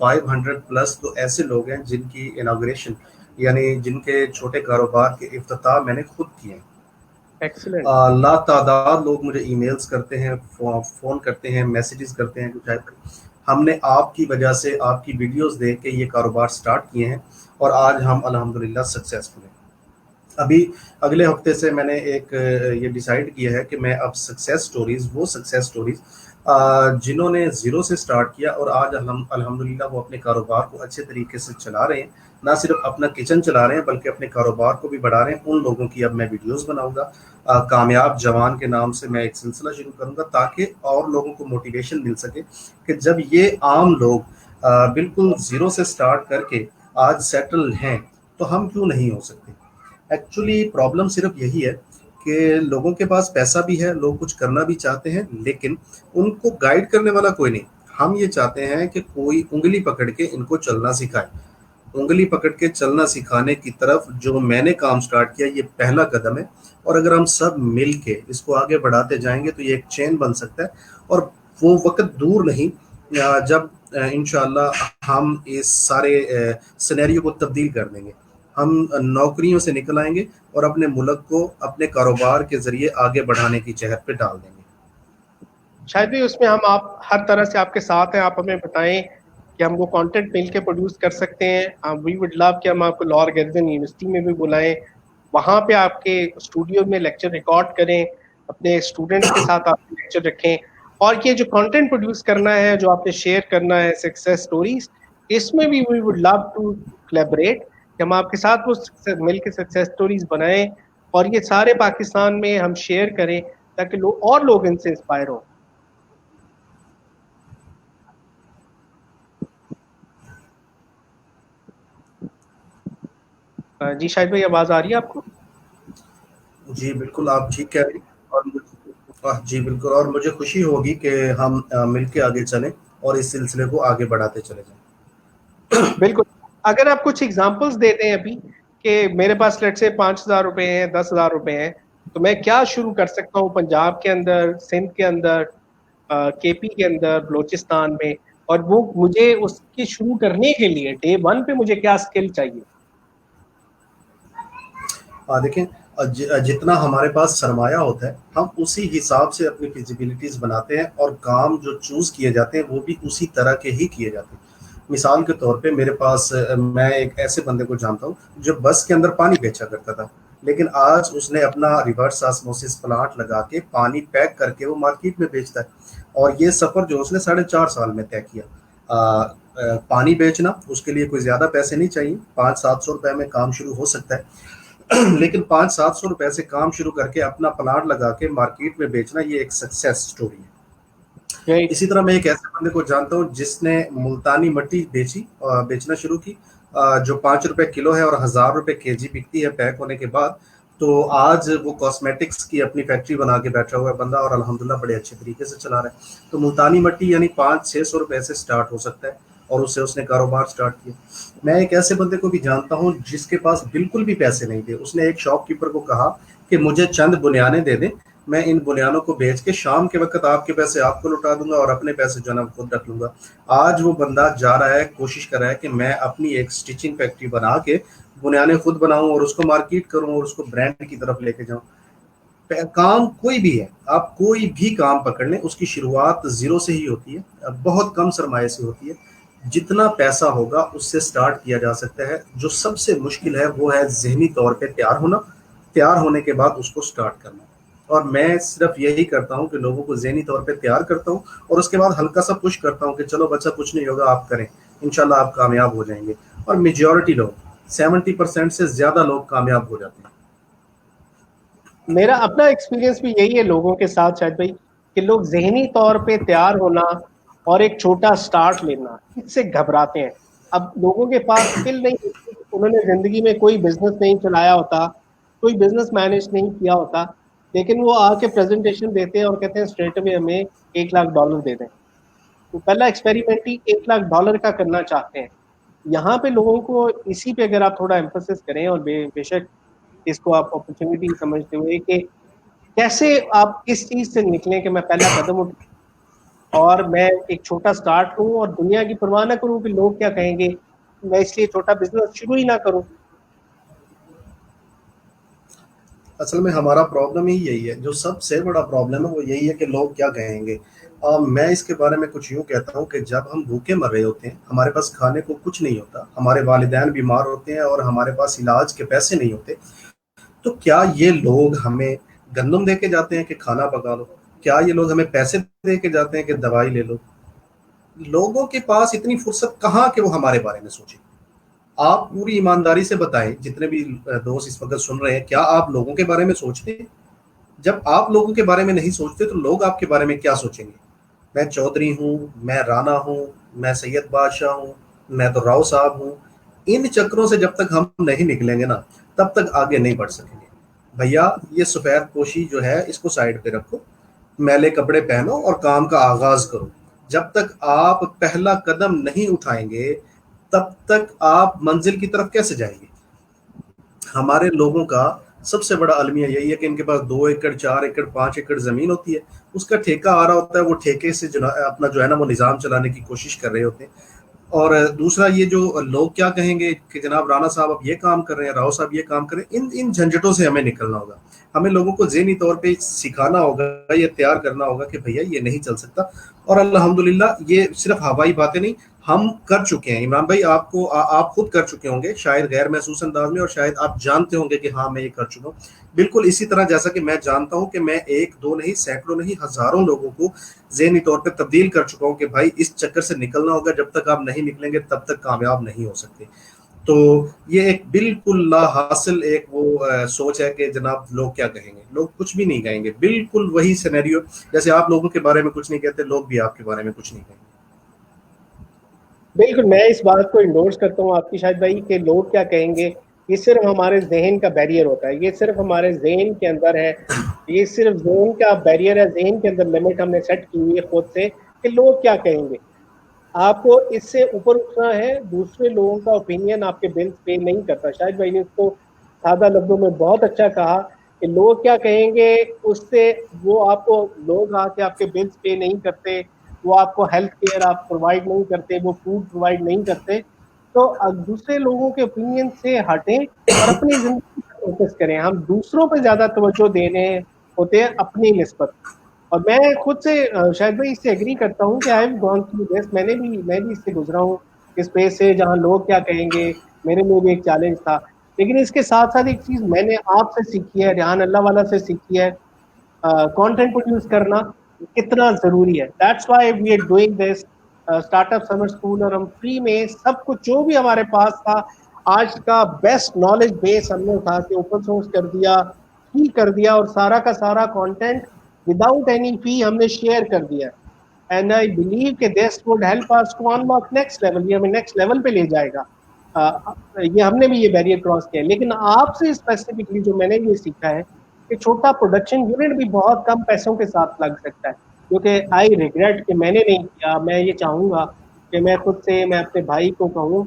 500 प्लस तो ऐसे लोग हैं जिनकी इनाग्रेशन यानी जिनके छोटे कारोबार के इफ्तिताह मैंने खुद किए हैं। एक्सीलेंट। लातादाद लोग मुझे ईमेल्स करते हैं, फ़ोन करते हैं, मैसेजेस करते हैं कि हमने आपकी वजह से आपकी वीडियोस देख के ये कारोबार स्टार्ट किए हैं और आज हम अल्हम्दुलिल्लाह सक्सेसफुल हैं। अभी अगले हफ्ते से मैंने एक ये डिसाइड किया है कि मैं अब सक्सेस स्टोरीज जिन्होंने ज़ीरो से स्टार्ट किया और आज अल्हम्दुलिल्लाह वो अपने कारोबार को अच्छे तरीके से चला रहे हैं, ना सिर्फ अपना किचन चला रहे हैं बल्कि अपने कारोबार को भी बढ़ा रहे हैं, उन लोगों की अब मैं वीडियोस बनाऊंगा। कामयाब जवान के नाम से मैं एक सिलसिला शुरू करूंगा ताकि और लोगों को मोटिवेशन मिल सके कि जब ये आम लोग बिल्कुल ज़ीरो से स्टार्ट करके आज सेटल हैं तो हम क्यों नहीं हो सकते। एक्चुअली प्रॉब्लम सिर्फ यही है कि लोगों के पास पैसा भी है, लोग कुछ करना भी चाहते हैं, लेकिन उनको गाइड करने वाला कोई नहीं। हम ये चाहते हैं कि कोई उंगली पकड़ के इनको चलना सिखाए। उंगली पकड़ के चलना सिखाने की तरफ जो मैंने काम स्टार्ट किया, ये पहला कदम है और अगर हम सब मिल के इसको आगे बढ़ाते जाएंगे तो ये एक चेन बन सकता है और वो वक्त दूर नहीं जब इंशाल्लाह हम इस सारे सिनेरियो को तब्दील कर देंगे। हम नौकरियों से निकल आएंगे और अपने मुल्क को अपने कारोबार के जरिए आगे बढ़ाने की चहर पे डाल देंगे। शायद भी उसमें हम आप हर तरह से आपके साथ हैं। आप हमें बताएं कि हम वो कंटेंट मिल के प्रोड्यूस कर सकते हैं। वी वुड लव कि हम आपको लॉ गर्जन यूनिवर्सिटी में भी बुलाएं, वहाँ पे आपके स्टूडियो में लेक्चर रिकॉर्ड करें, अपने स्टूडेंट्स के साथ आप लेक्चर रखें और ये जो कंटेंट प्रोड्यूस करना है, जो आपने शेयर करना है सक्सेस स्टोरीज, इसमें भी we would love to collaborate कि हम आपके साथ वो मिल के सक्सेस स्टोरीज बनाएं और ये सारे पाकिस्तान में हम शेयर करें ताकि और लोग इनसे इंस्पायर हों। जी शाहिद भाई, आवाज आ रही है आपको? जी बिल्कुल, आप ठीक कह रही और जी बिल्कुल, और मुझे खुशी होगी कि हम मिलके आगे चलें और इस सिलसिले को आगे बढ़ाते चले जाएं। बिल्कुल। अगर आप कुछ एग्जांपल्स देते हैं अभी कि मेरे पास लेट से 5,000 रुपए हैं, 10,000 रुपए हैं, तो मैं क्या शुरू कर सकता हूँ पंजाब के अंदर, सिंध के अंदर, केपी के अंदर, बलोचिस्तान में, और वो मुझे उसकी शुरू करने के लिए डे 1 पे मुझे क्या स्किल चाहिए? देखें, जितना हमारे पास सरमाया होता है हम उसी हिसाब से अपनी फिजिबिलिटीज बनाते हैं और काम जो चूज किए जाते हैं वो भी उसी तरह के ही किए जाते हैं। मिसाल के तौर पे मेरे पास मैं एक ऐसे बंदे को जानता हूँ जो बस के अंदर पानी बेचा करता था, लेकिन आज उसने अपना रिवर्स ऑस्मोसिस प्लांट लगा के पानी पैक करके वो मार्केट में बेचता है और ये सफर जो उसने 4.5 साल में तय किया। पानी बेचना उसके लिए कोई ज्यादा पैसे नहीं चाहिए, 500-700 रुपए में काम शुरू हो सकता है लेकिन 500-700 रुपए से काम शुरू करके अपना प्लांट लगा के मार्केट में बेचना, ये एक सक्सेस स्टोरी है। इसी तरह मैं एक ऐसे बंदे को जानता हूँ जिसने मुल्तानी मिट्टी बेचना शुरू की, जो 5 रुपए किलो है और 1,000 रुपए केजी बिकती है पैक होने के बाद। तो आज वो कॉस्मेटिक्स की अपनी फैक्ट्री बना के बैठा हुआ है बंदा और अल्हम्दुलिल्लाह बड़े अच्छे तरीके से चला रहा है। तो मुल्तानी मिट्टी यानी 500-600 रुपए से स्टार्ट हो सकता है और उससे उसने कारोबार स्टार्ट किया। मैं एक ऐसे बंदे को भी जानता हूँ जिसके पास बिल्कुल भी पैसे नहीं थे। उसने एक शॉपकीपर को कहा कि मुझे चंद बुनियाने दे दें, मैं इन बुनियानों को बेच के शाम के वक्त आपके पैसे आपको लौटा दूंगा और अपने पैसे जो है खुद रख लूंगा। आज वो बंदा जा रहा है, कोशिश कर रहा है कि मैं अपनी एक स्टिचिंग फैक्ट्री बना के बुनियाने खुद बनाऊं और उसको मार्केट करूं और उसको ब्रांड की तरफ लेके जाऊं। काम कोई भी है, आप कोई भी काम पकड़ लें, उसकी शुरुआत जीरो से ही होती है, बहुत कम सरमाए से होती है। जितना पैसा होगा उससे स्टार्ट किया जा सकता है। जो सबसे मुश्किल है वो है जहनी तौर पे तैयार होना, तैयार होने के बाद उसको स्टार्ट करना। और मैं सिर्फ यही करता हूँ कि लोगों को ज़हनी तौर पे तैयार करता हूँ और उसके बाद हल्का सा पुश करता हूँ कि चलो बच्चा कुछ नहीं होगा, आप करें, इंशाल्लाह आप कामयाब हो जाएंगे। और मेजॉरिटी लोग 70% से ज़्यादा लोग कामयाब हो जाते हैं। मेरा अपना एक्सपीरियंस भी यही है लोगों के साथ शायद भाई, कि लोग ज़हनी तौर पे तैयार होना और एक छोटा स्टार्ट लेना, इससे घबराते हैं। अब लोगों के पास स्किल नहीं, उन्होंने ज़िंदगी में कोई बिजनेस नहीं चलाया होता, कोई बिजनेस मैनेज नहीं किया होता, लेकिन वो आके प्रेजेंटेशन देते हैं और कहते हैं स्ट्रेट अवे हमें $1 लाख दे दें। तो पहला एक्सपेरिमेंट ही $1 लाख का करना चाहते हैं। यहाँ पे लोगों को इसी पे अगर आप थोड़ा एम्फोसिस करें और बेशक इसको आप अपॉर्चुनिटी समझते हुए कि कैसे आप इस चीज से निकलें कि मैं पहला कदम उठा और मैं एक छोटा स्टार्ट करूं और दुनिया की परवाह ना करूं कि लोग क्या कहेंगे, मैं इसलिए छोटा बिजनेस शुरू ही ना करूं। असल में हमारा प्रॉब्लम ही यही है, जो सबसे बड़ा प्रॉब्लम है वो यही है कि लोग क्या कहेंगे। मैं इसके बारे में कुछ यूँ कहता हूँ कि जब हम भूखे मर रहे होते हैं, हमारे पास खाने को कुछ नहीं होता, हमारे वालिदैन बीमार होते हैं और हमारे पास इलाज के पैसे नहीं होते, तो क्या ये लोग हमें गंदम दे के जाते हैं कि खाना पका लो? क्या ये लोग हमें पैसे दे के जाते हैं कि दवाई ले लो? लोगों के पास इतनी फुर्सत कहाँ कि वो हमारे बारे में सोचें। आप पूरी ईमानदारी से बताएं, जितने भी दोस्त इस वक्त सुन रहे हैं, क्या आप लोगों के बारे में सोचते हैं? जब आप लोगों के बारे में नहीं सोचते तो लोग आपके बारे में क्या सोचेंगे? मैं चौधरी हूँ, मैं राणा हूँ, मैं सैयद बादशाह हूँ, मैं तो राव साहब हूँ। इन चक्रों से जब तक हम नहीं निकलेंगे ना, तब तक आगे नहीं बढ़ सकेंगे। भैया, ये सफेद पोशी जो है इसको साइड पे रखो, मैले कपड़े पहनो और काम का आगाज करो। जब तक आप पहला कदम नहीं उठाएंगे, तब तक आप मंजिल की तरफ कैसे जाएंगे? हमारे लोगों का सबसे बड़ा अलमिया यही है कि इनके पास 2 एकड़ 4 एकड़ 5 एकड़ जमीन होती है, उसका ठेका आ रहा होता है, वो ठेके से अपना जो है ना वो निज़ाम चलाने की कोशिश कर रहे होते हैं। और दूसरा, ये जो लोग क्या कहेंगे कि जनाब राणा साहब अब ये काम कर रहे हैं, राव साहब ये काम कर रहे हैं, इन इन झंझटों से हमें निकलना होगा। हमें लोगों को ज़हनी तौर पे सिखाना होगा, ये तैयार करना होगा कि भैया ये नहीं चल सकता। और अल्हम्दुलिल्लाह ये सिर्फ हवाई बातें नहीं, हम कर चुके हैं। इमरान भाई, आपको आप खुद कर चुके होंगे, शायद गैर महसूस अंदाज में, और शायद आप जानते होंगे कि हाँ मैं ये कर चुका हूँ। बिल्कुल इसी तरह जैसा कि मैं जानता हूँ कि मैं 1 2 नहीं, सैकड़ों नहीं, हजारों लोगों को ज़हनी तौर पे तब्दील कर चुका हूँ कि भाई इस चक्कर से निकलना होगा, जब तक आप नहीं निकलेंगे तब तक कामयाब नहीं हो सकते। तो ये एक बिल्कुल ला हासिल एक वो सोच है कि जनाब लोग क्या कहेंगे। लोग कुछ भी नहीं कहेंगे, बिल्कुल वही सिनेरियो जैसे आप लोगों के बारे में कुछ नहीं कहते, लोग भी आपके बारे में कुछ नहीं कहेंगे। बिल्कुल, मैं इस बात को इंडोर्स करता हूँ आपकी शायद भाई कि लोग क्या कहेंगे, ये सिर्फ हमारे जहन का बैरियर होता है, ये सिर्फ हमारे जहन के अंदर है, ये सिर्फ जहन का बैरियर है, जहन के अंदर लिमिट हमने सेट की हुई है खुद से कि लोग क्या कहेंगे। आपको इससे ऊपर उठना है, दूसरे लोगों का ओपिनियन आपके बिल्स पे नहीं करता। शायद भाई ने इसको सादा लफ्जों में बहुत अच्छा कहा कि लोग क्या कहेंगे, उससे वो आपको लोग आके आपके बिल्स पे नहीं करते, वो आपको हेल्थ केयर आप प्रोवाइड नहीं करते, वो फूड प्रोवाइड नहीं करते। तो दूसरे लोगों के ओपिनियन से हटें और अपनी जिंदगी पर फोकस करें। हम दूसरों पर ज्यादा तवज्जो दे रहे होते हैं अपनी निस्बत। और मैं खुद से शायद भाई इससे एग्री करता हूँ कि I have gone through this, मैं भी इससे गुजरा हूँ इस स्पेस से, जहाँ लोग क्या कहेंगे मेरे लिए भी एक चैलेंज था। लेकिन इसके साथ साथ एक चीज मैंने आपसे सीखी है, रेहान अल्लाह वाला से सीखी है, कंटेंट प्रोड्यूस करना कितना जरूरी है। That's why we are doing this startup summer school. और हम फ्री में सब कुछ जो भी हमारे पास था, आज का बेस्ट नॉलेज बेस हमने उठा के ओपन सोर्स कर दिया, फ्री कर दिया, और सारा का सारा कंटेंट विदाउट एनी फी हमने शेयर कर दिया। एंड आई बिलीव कि this would help us to unlock next level, ये हमें नेक्स्ट लेवल पे ले जाएगा। ये हमने भी ये बैरियर क्रॉस किया। लेकिन आपसे स्पेसिफिकली जो मैंने ये सीखा है कि छोटा प्रोडक्शन यूनिट भी बहुत कम पैसों के साथ लग सकता है, क्योंकि आई रिग्रेट कि मैंने नहीं किया। मैं ये चाहूँगा कि मैं खुद से, मैं अपने भाई को कहूँ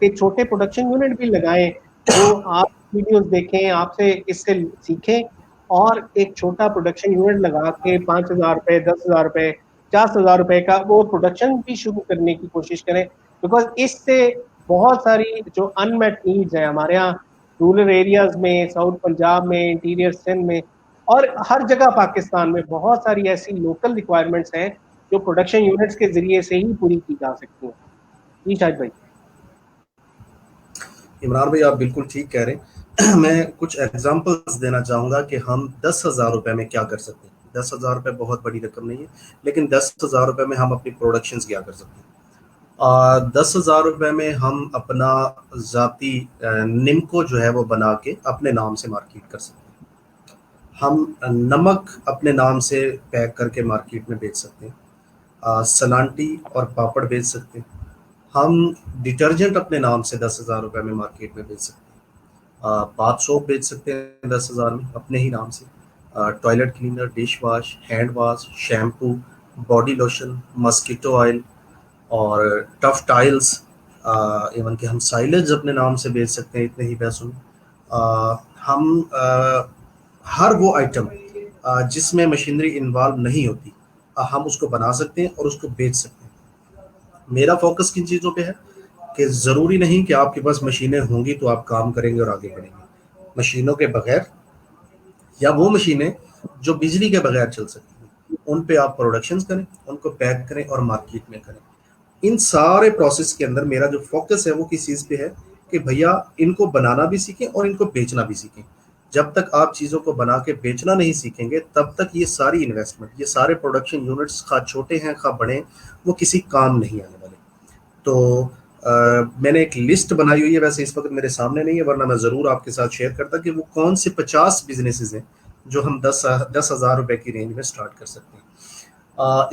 कि छोटे प्रोडक्शन यूनिट भी लगाएं, जो आप वीडियोस देखें, आपसे इससे सीखें, और एक छोटा प्रोडक्शन यूनिट लगा के 5,000 रुपये, 10,000 रुपये, 50,000 रुपये का वो प्रोडक्शन भी शुरू करने की कोशिश करें। बिकॉज इससे बहुत सारी जो अनमेट नीड्स है हमारे यहाँ रूरल एरियाज में, साउथ पंजाब में, इंटीरियर सिंध में, और हर जगह पाकिस्तान में बहुत सारी ऐसी लोकल रिक्वायरमेंट्स हैं जो प्रोडक्शन यूनिट्स के जरिए से ही पूरी की जा सकती हैं। जी शाहिद भाई। इमरान भाई, आप बिल्कुल ठीक कह रहे हैं। मैं कुछ एग्जांपल्स देना चाहूँगा कि हम 10,000 रुपये में क्या कर सकते हैं। 10,000 रुपये बहुत बड़ी रकम नहीं है, लेकिन 10,000 रुपये में हम अपनी प्रोडक्शंस क्या कर सकते हैं। 10,000 रुपये में हम अपना ज़ाती निम्को जो है वो बना के अपने नाम से मार्केट कर सकते हैं। हम नमक अपने नाम से पैक करके मार्केट में बेच सकते हैं। सलांटी और पापड़ बेच सकते हैं। हम डिटर्जेंट अपने नाम से 10,000 रुपये में मार्केट में बेच सकते हैं। बाथ सोप बेच सकते हैं 10,000 में अपने ही नाम से। Toilet cleaner, dish wash, hand wash, shampoo, body lotion, mosquito oil और टफ टाइल्स, इवन कि हम साइलेज अपने नाम से बेच सकते हैं इतने ही पैसों में। हम हर वो आइटम जिसमें मशीनरी इन्वॉल्व नहीं होती, हम उसको बना सकते हैं और उसको बेच सकते हैं। मेरा फोकस किन चीज़ों पे है कि ज़रूरी नहीं कि आपके पास मशीनें होंगी तो आप काम करेंगे और आगे बढ़ेंगे। मशीनों के बगैर, या वो मशीनें जो बिजली के बगैर चल सकती हैं, उन पे आप प्रोडक्शंस करें, उनको पैक करें और मार्केट में करें। इन सारे प्रोसेस के अंदर मेरा जो फोकस है वो किस चीज़ पे है कि भैया इनको बनाना भी सीखें और इनको बेचना भी सीखें। जब तक आप चीज़ों को बना के बेचना नहीं सीखेंगे तब तक ये सारी इन्वेस्टमेंट, ये सारे प्रोडक्शन यूनिट्स, खा छोटे हैं खा बड़े, वो किसी काम नहीं आने वाले। तो मैंने एक लिस्ट बनाई हुई है, वैसे इस वक्त मेरे सामने नहीं है, वरना मैं ज़रूर आपके साथ शेयर करता कि वो कौन से 50 बिजनेसेस हैं जो हम 10,000 रुपए की रेंज में स्टार्ट कर सकते हैं।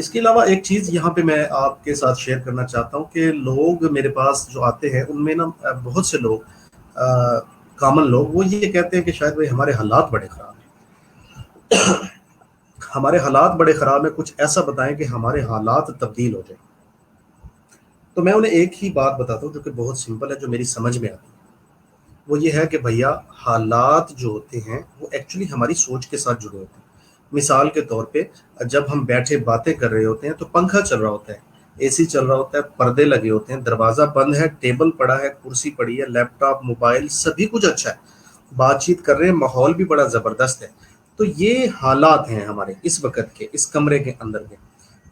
इसके अलावा एक चीज़ यहाँ पे मैं आपके साथ शेयर करना चाहता हूँ कि लोग मेरे पास जो आते हैं उनमें ना बहुत से लोग, कॉमन लोग, वो ये कहते हैं कि शायद भाई हमारे हालात बड़े ख़राब हैं। हमारे हालात बड़े ख़राब हैं, कुछ ऐसा बताएं कि हमारे हालात तब्दील हो जाए। तो मैं उन्हें एक ही बात बताता हूँ जो कि बहुत सिंपल है, जो मेरी समझ में आती है। वो ये है कि भैया हालात जो होते हैं वो एक्चुअली हमारी सोच के साथ जुड़े होते हैं। मिसाल के तौर पे जब हम बैठे बातें कर रहे होते हैं तो पंखा चल रहा होता है, एसी चल रहा होता है, पर्दे लगे होते हैं, दरवाज़ा बंद है, टेबल पड़ा है, कुर्सी पड़ी है, लैपटॉप, मोबाइल, सभी कुछ अच्छा है, बातचीत कर रहे हैं, माहौल भी बड़ा ज़बरदस्त है। तो ये हालात हैं हमारे इस वक्त के, इस कमरे के अंदर के।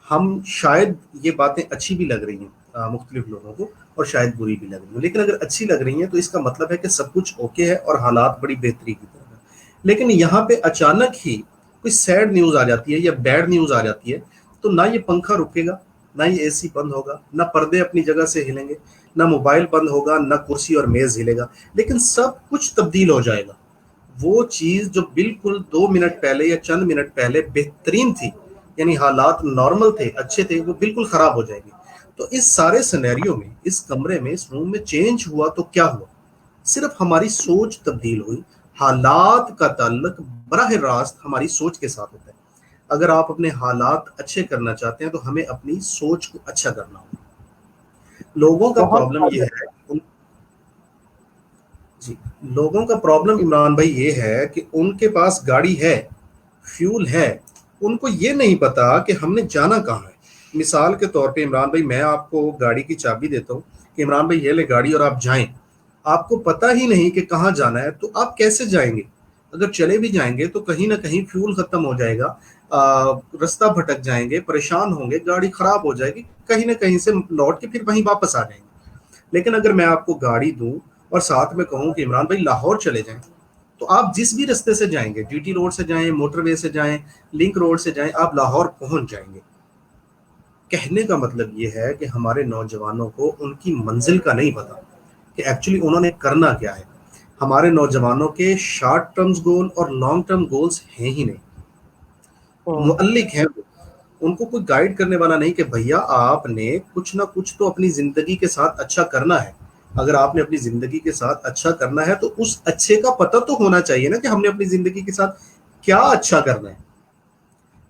हम शायद ये बातें अच्छी भी लग रही हैं मुख्तलिफ लोगों को और शायद बुरी भी लग रही हैं, लेकिन अगर अच्छी लग रही हैं तो इसका मतलब है कि सब कुछ ओके है और हालात बड़ी बेहतरी की तरफ है। लेकिन यहाँ पे अचानक ही कोई सैड न्यूज़ आ जाती है या बैड न्यूज़ आ जाती है, तो ना ये पंखा रुकेगा, ना ये एसी बंद होगा, ना पर्दे अपनी जगह से हिलेंगे, ना मोबाइल बंद होगा, ना कुर्सी और मेज़ हिलेगा, लेकिन सब कुछ तब्दील हो जाएगा। वो चीज़ जो बिल्कुल 2 मिनट पहले या चंद मिनट पहले बेहतरीन थी, यानी हालात नॉर्मल थे, अच्छे थे, वो बिल्कुल ख़राब हो जाएगी। तो इस सारे सिनेरियो में, इस कमरे में, इस रूम में चेंज हुआ तो क्या हुआ? सिर्फ हमारी सोच तब्दील हुई। हालात का ताल्लुक बराह रास्त हमारी सोच के साथ होता है। अगर आप अपने हालात अच्छे करना चाहते हैं तो हमें अपनी सोच को अच्छा करना होगा। लोगों का प्रॉब्लम ये है, जी, लोगों का प्रॉब्लम इमरान भाई ये है कि उनके पास गाड़ी है, फ्यूल है, उनको ये नहीं पता कि हमने जाना कहाँ है। मिसाल के तौर पे इमरान भाई, मैं आपको गाड़ी की चाबी देता हूँ कि इमरान भाई ये ले गाड़ी और आप जाएं, आपको पता ही नहीं कि कहाँ जाना है, तो आप कैसे जाएंगे? अगर चले भी जाएंगे तो कहीं ना कहीं फ्यूल खत्म हो जाएगा, रास्ता भटक जाएंगे, परेशान होंगे, गाड़ी खराब हो जाएगी, कहीं ना कहीं से लौट के फिर वहीं वापस आ जाएंगे। लेकिन अगर मैं आपको गाड़ी दूं और साथ में कहूं कि इमरान भाई लाहौर चले जाएं, तो आप जिस भी रास्ते से जाएंगे, जीटी रोड से जाएं, मोटरवे से जाएं, लिंक रोड से जाएं, आप लाहौर पहुंच जाएंगे। कहने का मतलब ये है कि हमारे नौजवानों को उनकी मंजिल का नहीं पता कि एक्चुअली उन्होंने करना क्या है। हमारे नौजवानों के शॉर्ट टर्म्स गोल और लॉन्ग टर्म गोल्स हैं ही नहीं। मुअल्लिक हैं वो, उनको कोई गाइड करने वाला नहीं कि भैया आपने कुछ ना कुछ तो अपनी जिंदगी के साथ अच्छा करना है। अगर आपने अपनी जिंदगी के साथ अच्छा करना है तो उस अच्छे का पता तो होना चाहिए ना कि हमने अपनी जिंदगी के साथ क्या अच्छा करना है।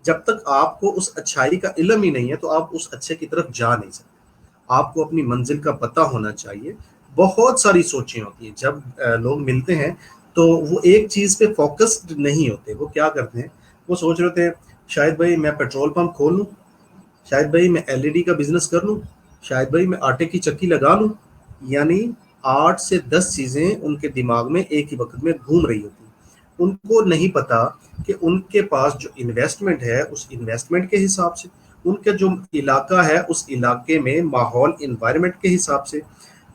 जब तक आपको उस अच्छाई का इल्म ही नहीं है तो आप उस अच्छे की तरफ जा नहीं सकते। आपको अपनी मंजिल का पता होना चाहिए। बहुत सारी सोचें होती हैं जब लोग मिलते हैं तो वो एक चीज़ पे फोकस्ड नहीं होते। वो क्या करते हैं, वो सोच रहे होते हैं शायद भाई मैं पेट्रोल पंप खोल लूँ, शायद भाई मैं एलईडी का बिजनेस कर लूँ, शायद भाई मैं आटे की चक्की लगा लूँ। यानी 8 से 10 चीज़ें उनके दिमाग में एक ही वक्त में घूम रही होती हैं। उनको नहीं पता कि उनके पास जो इन्वेस्टमेंट है उस इन्वेस्टमेंट के हिसाब से, उनका जो इलाका है उस इलाके में माहौल, इन्वायरमेंट के हिसाब से,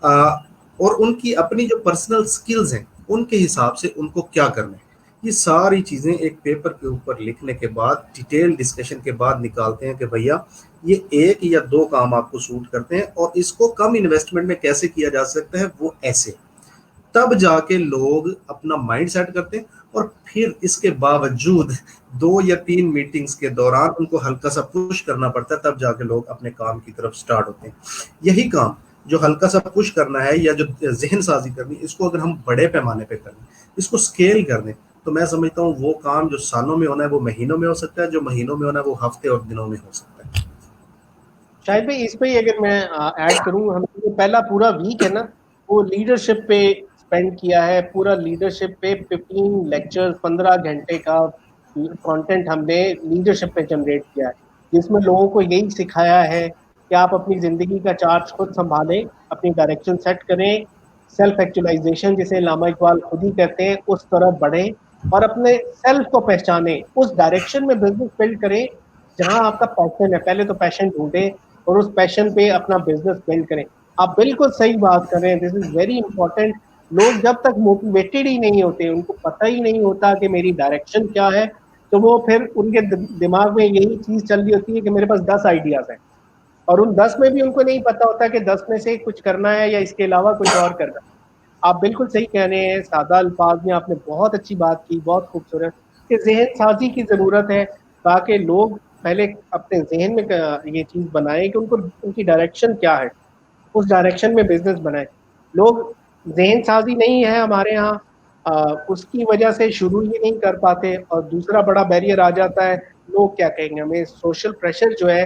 और उनकी अपनी जो पर्सनल स्किल्स हैं उनके हिसाब से उनको क्या करना है। ये सारी चीज़ें एक पेपर के ऊपर लिखने के बाद, डिटेल डिस्कशन के बाद निकालते हैं कि भैया ये 1 या 2 काम आपको सूट करते हैं और इसको कम इन्वेस्टमेंट में कैसे किया जा सकता है, वो ऐसे। तब जाके लोग अपना माइंड सेट करते हैं और फिर इसके बावजूद 2 या 3 मीटिंग्स के दौरान उनको हल्का सा पुश करना पड़ता है, तब जाके लोग अपने काम की तरफ स्टार्ट होते हैं। यही काम जो हल्का सा पुश करना है या जो जहन साजी करनी, इसको अगर हम बड़े पैमाने पे करें, इसको स्केल कर दें, तो मैं समझता हूँ वो काम जो सालों में होना है वो महीनों में हो सकता है, जो महीनों में होना है वो हफ्ते और दिनों में हो सकता है। शायद भाई इस पे ही अगर मैं ऐड करूं, हम जो पहला पूरा वीक है ना वो लीडरशिप पे स्पेंड किया है। पूरा लीडरशिप पे 15 लेक्चर्स, 15 घंटे का कंटेंट हमने लीडरशिप पे जनरेट किया है, जिसमें लोगों को यही सिखाया है कि आप अपनी जिंदगी का चार्ज खुद संभालें, अपनी डायरेक्शन सेट करें, सेल्फ एक्चुअलाइजेशन जिसे लामा इकबाल खुद ही कहते हैं उस तरफ बढ़ें और अपने सेल्फ को पहचानें, उस डायरेक्शन में बिजनेस बिल्ड करें जहां आपका पैशन है। पहले तो पैशन ढूंढें और उस पैशन पे अपना बिजनेस बिल्ड करें। आप बिल्कुल सही बात कर रहे हैं, दिस इज वेरी इंपॉर्टेंट। लोग जब तक मोटिवेटेड ही नहीं होते, उनको पता ही नहीं होता कि मेरी डायरेक्शन क्या है, तो वो फिर उनके दिमाग में यही चीज चल रही होती है कि मेरे पास 10 आइडियाज हैं और उन 10 में भी उनको नहीं पता होता कि 10 में से कुछ करना है या इसके अलावा कुछ और करना है। आप बिल्कुल सही कह रहे हैं, सादा अल्फाज में आपने बहुत अच्छी बात की, बहुत खूबसूरत, कि जहन साजी की जरूरत है ताकि लोग पहले अपने जहन में ये चीज बनाएं कि उनको उनकी डायरेक्शन क्या है, उस डायरेक्शन में बिजनेस बनाए। लोग जहन साजी नहीं है हमारे यहाँ, उसकी वजह से शुरू ही नहीं कर पाते। और दूसरा बड़ा बैरियर आ जाता है, लोग क्या कहेंगे, हमें सोशल प्रेशर जो है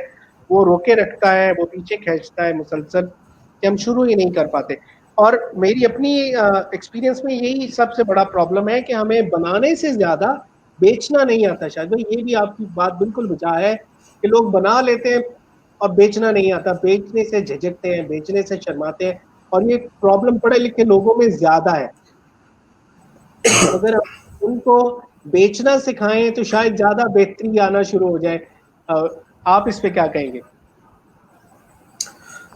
वो रोके रखता है, वो पीछे खींचता है मुसलसल, कि हम शुरू ही नहीं कर पाते। और मेरी अपनी एक्सपीरियंस में यही सबसे बड़ा प्रॉब्लम है कि हमें बनाने से ज्यादा बेचना नहीं आता। शायद भाई ये भी आपकी बात बिल्कुल बचा है कि लोग बना लेते हैं और बेचना नहीं आता, बेचने से झिझकते हैं, बेचने से शर्माते हैं, और ये प्रॉब्लम पढ़े लिखे लोगों में ज्यादा है। अगर हम उनको बेचना सिखाएं तो शायद ज्यादा बेहतरी आना शुरू हो जाए। आप इस पे क्या कहेंगे?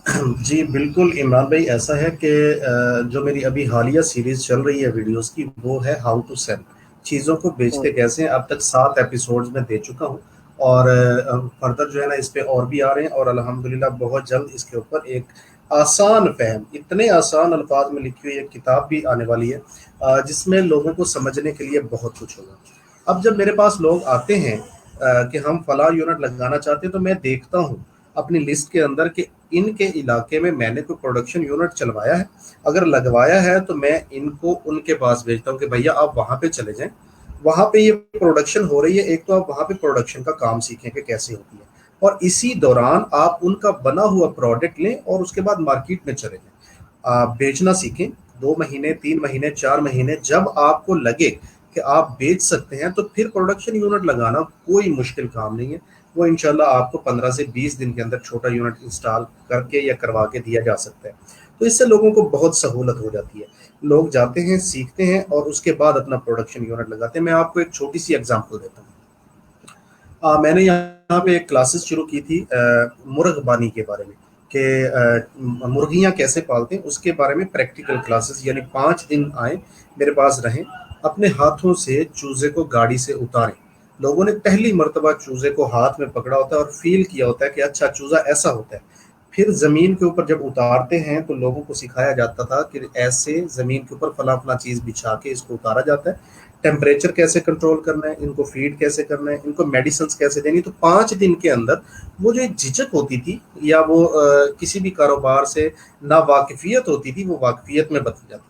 जी बिल्कुल इमरान भाई, ऐसा है कि जो मेरी अभी हालिया सीरीज चल रही है वीडियोस की, वो है हाउ टू सेल, चीज़ों को बेचते कैसे हैं। अब तक 7 एपिसोड्स में दे चुका हूँ और फर्दर जो है ना इस पे और भी आ रहे हैं, और अल्हम्दुलिल्लाह बहुत जल्द इसके ऊपर एक आसान फहम, इतने आसान अल्फाज में लिखी हुई एक किताब भी आने वाली है जिसमें लोगों को समझने के लिए बहुत कुछ होगा। अब जब मेरे पास लोग आते हैं कि हम फला यूनिट लगाना चाहते हैं, तो मैं देखता हूँ अपनी लिस्ट के अंदर कि इनके इलाके में मैंने कोई प्रोडक्शन यूनिट चलवाया है। अगर लगवाया है तो मैं इनको उनके पास भेजता हूँ कि भैया आप वहाँ पे चले जाएं, वहाँ पे ये प्रोडक्शन हो रही है, एक तो आप वहाँ पे प्रोडक्शन का काम सीखें कि कैसे होती है, और इसी दौरान आप उनका बना हुआ प्रोडक्ट लें और उसके बाद मार्केट में चले जाएं। आप बेचना सीखें, 2 महीने 3 महीने 4 महीने जब आपको लगे कि आप बेच सकते हैं, तो फिर प्रोडक्शन यूनिट लगाना कोई मुश्किल काम नहीं है। वो इंशाल्लाह आपको 15 से 20 दिन के अंदर छोटा यूनिट इंस्टॉल करके या करवा के दिया जा सकता है। तो इससे लोगों को बहुत सहूलत हो जाती है। लोग जाते हैं, सीखते हैं और उसके बाद अपना प्रोडक्शन यूनिट लगाते हैं। मैं आपको एक छोटी सी एग्जांपल देता हूँ। मैंने यहाँ पे एक क्लासेस शुरू की थी मुर्गबानी के बारे में, कि मुर्गियाँ कैसे पालते हैं उसके बारे में प्रैक्टिकल क्लासेस, यानी 5 दिन आए मेरे पास रहें, अपने हाथों से चूजे को गाड़ी से उतारें। लोगों ने पहली मर्तबा चूजे को हाथ में पकड़ा होता है और फील किया होता है कि अच्छा चूजा ऐसा होता है। फिर जमीन के ऊपर जब उतारते हैं तो लोगों को सिखाया जाता था कि ऐसे जमीन के ऊपर फला फला चीज बिछा के इसको उतारा जाता है, टेम्परेचर कैसे कंट्रोल करना है, इनको फीड कैसे करना है, इनको मेडिसिन कैसे देनी। तो 5 दिन के अंदर वो जो एक झिझक होती थी या वो किसी भी कारोबार से ना वाकिफियत होती थी, वो वाकिफियत में बदल जाती थी।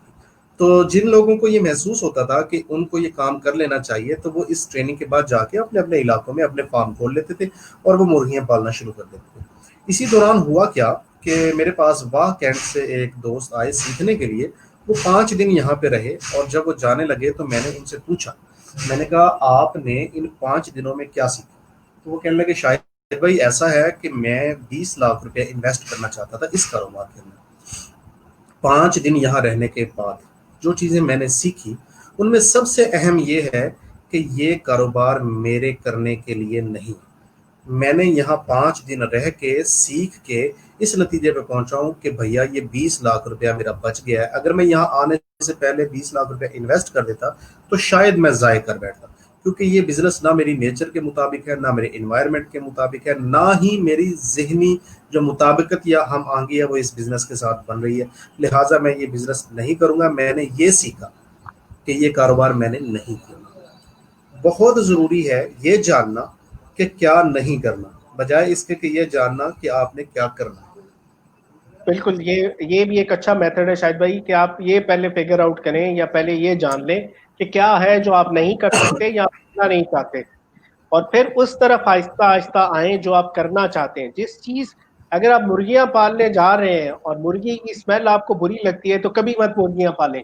तो जिन लोगों को ये महसूस होता था कि उनको ये काम कर लेना चाहिए, तो वो इस ट्रेनिंग के बाद जाके अपने अपने इलाकों में अपने फार्म खोल लेते थे और वो मुर्गियां पालना शुरू कर देते थे। इसी दौरान हुआ क्या कि मेरे पास वाह कैंट से एक दोस्त आए सीखने के लिए। वो 5 दिन यहाँ पे रहे और जब वो जाने लगे तो मैंने उनसे पूछा, मैंने कहा आपने इन 5 दिनों में क्या सीखा? तो वो कहने लगे शायद भाई ऐसा है कि मैं 20 लाख रुपया इन्वेस्ट करना चाहता था इस कारोबार के अंदर। 5 दिन यहाँ रहने के बाद जो चीज़ें मैंने सीखी उनमें सबसे अहम ये है कि ये कारोबार मेरे करने के लिए नहीं। मैंने यहाँ 5 दिन रह के सीख के इस नतीजे पे पहुंचा हूँ कि भैया ये 20 लाख रुपया मेरा बच गया है। अगर मैं यहाँ आने से पहले 20 लाख रुपया इन्वेस्ट कर देता तो शायद मैं ज़ाय कर बैठता, क्योंकि ये बिजनेस ना मेरी नेचर के मुताबिक है, ना मेरे इन्वायरमेंट के मुताबिक है, ना ही मेरी जहनी जो मुताबिकत या हम आगे है वो इस बिजनेस के साथ बन रही है। लिहाजा मैं ये बिजनेस नहीं करूँगा। मैंने ये सीखा कि ये कारोबार मैंने नहीं किया। बहुत ज़रूरी है ये जानना कि क्या नहीं करना, बजाय इसके कि ये जानना कि आपने क्या करना है। बिल्कुल, ये भी एक अच्छा मेथड है शायद भाई, कि आप ये पहले फिगर आउट करें या पहले ये जान लें कि क्या है जो आप नहीं कर सकते या करना नहीं चाहते, और फिर उस तरफ आहिस्ता आहिस्ता आए जो आप करना चाहते हैं। जिस चीज अगर आप मुर्गियां पालने जा रहे हैं और मुर्गी की स्मेल आपको बुरी लगती है तो कभी मत मुर्गियां पालें।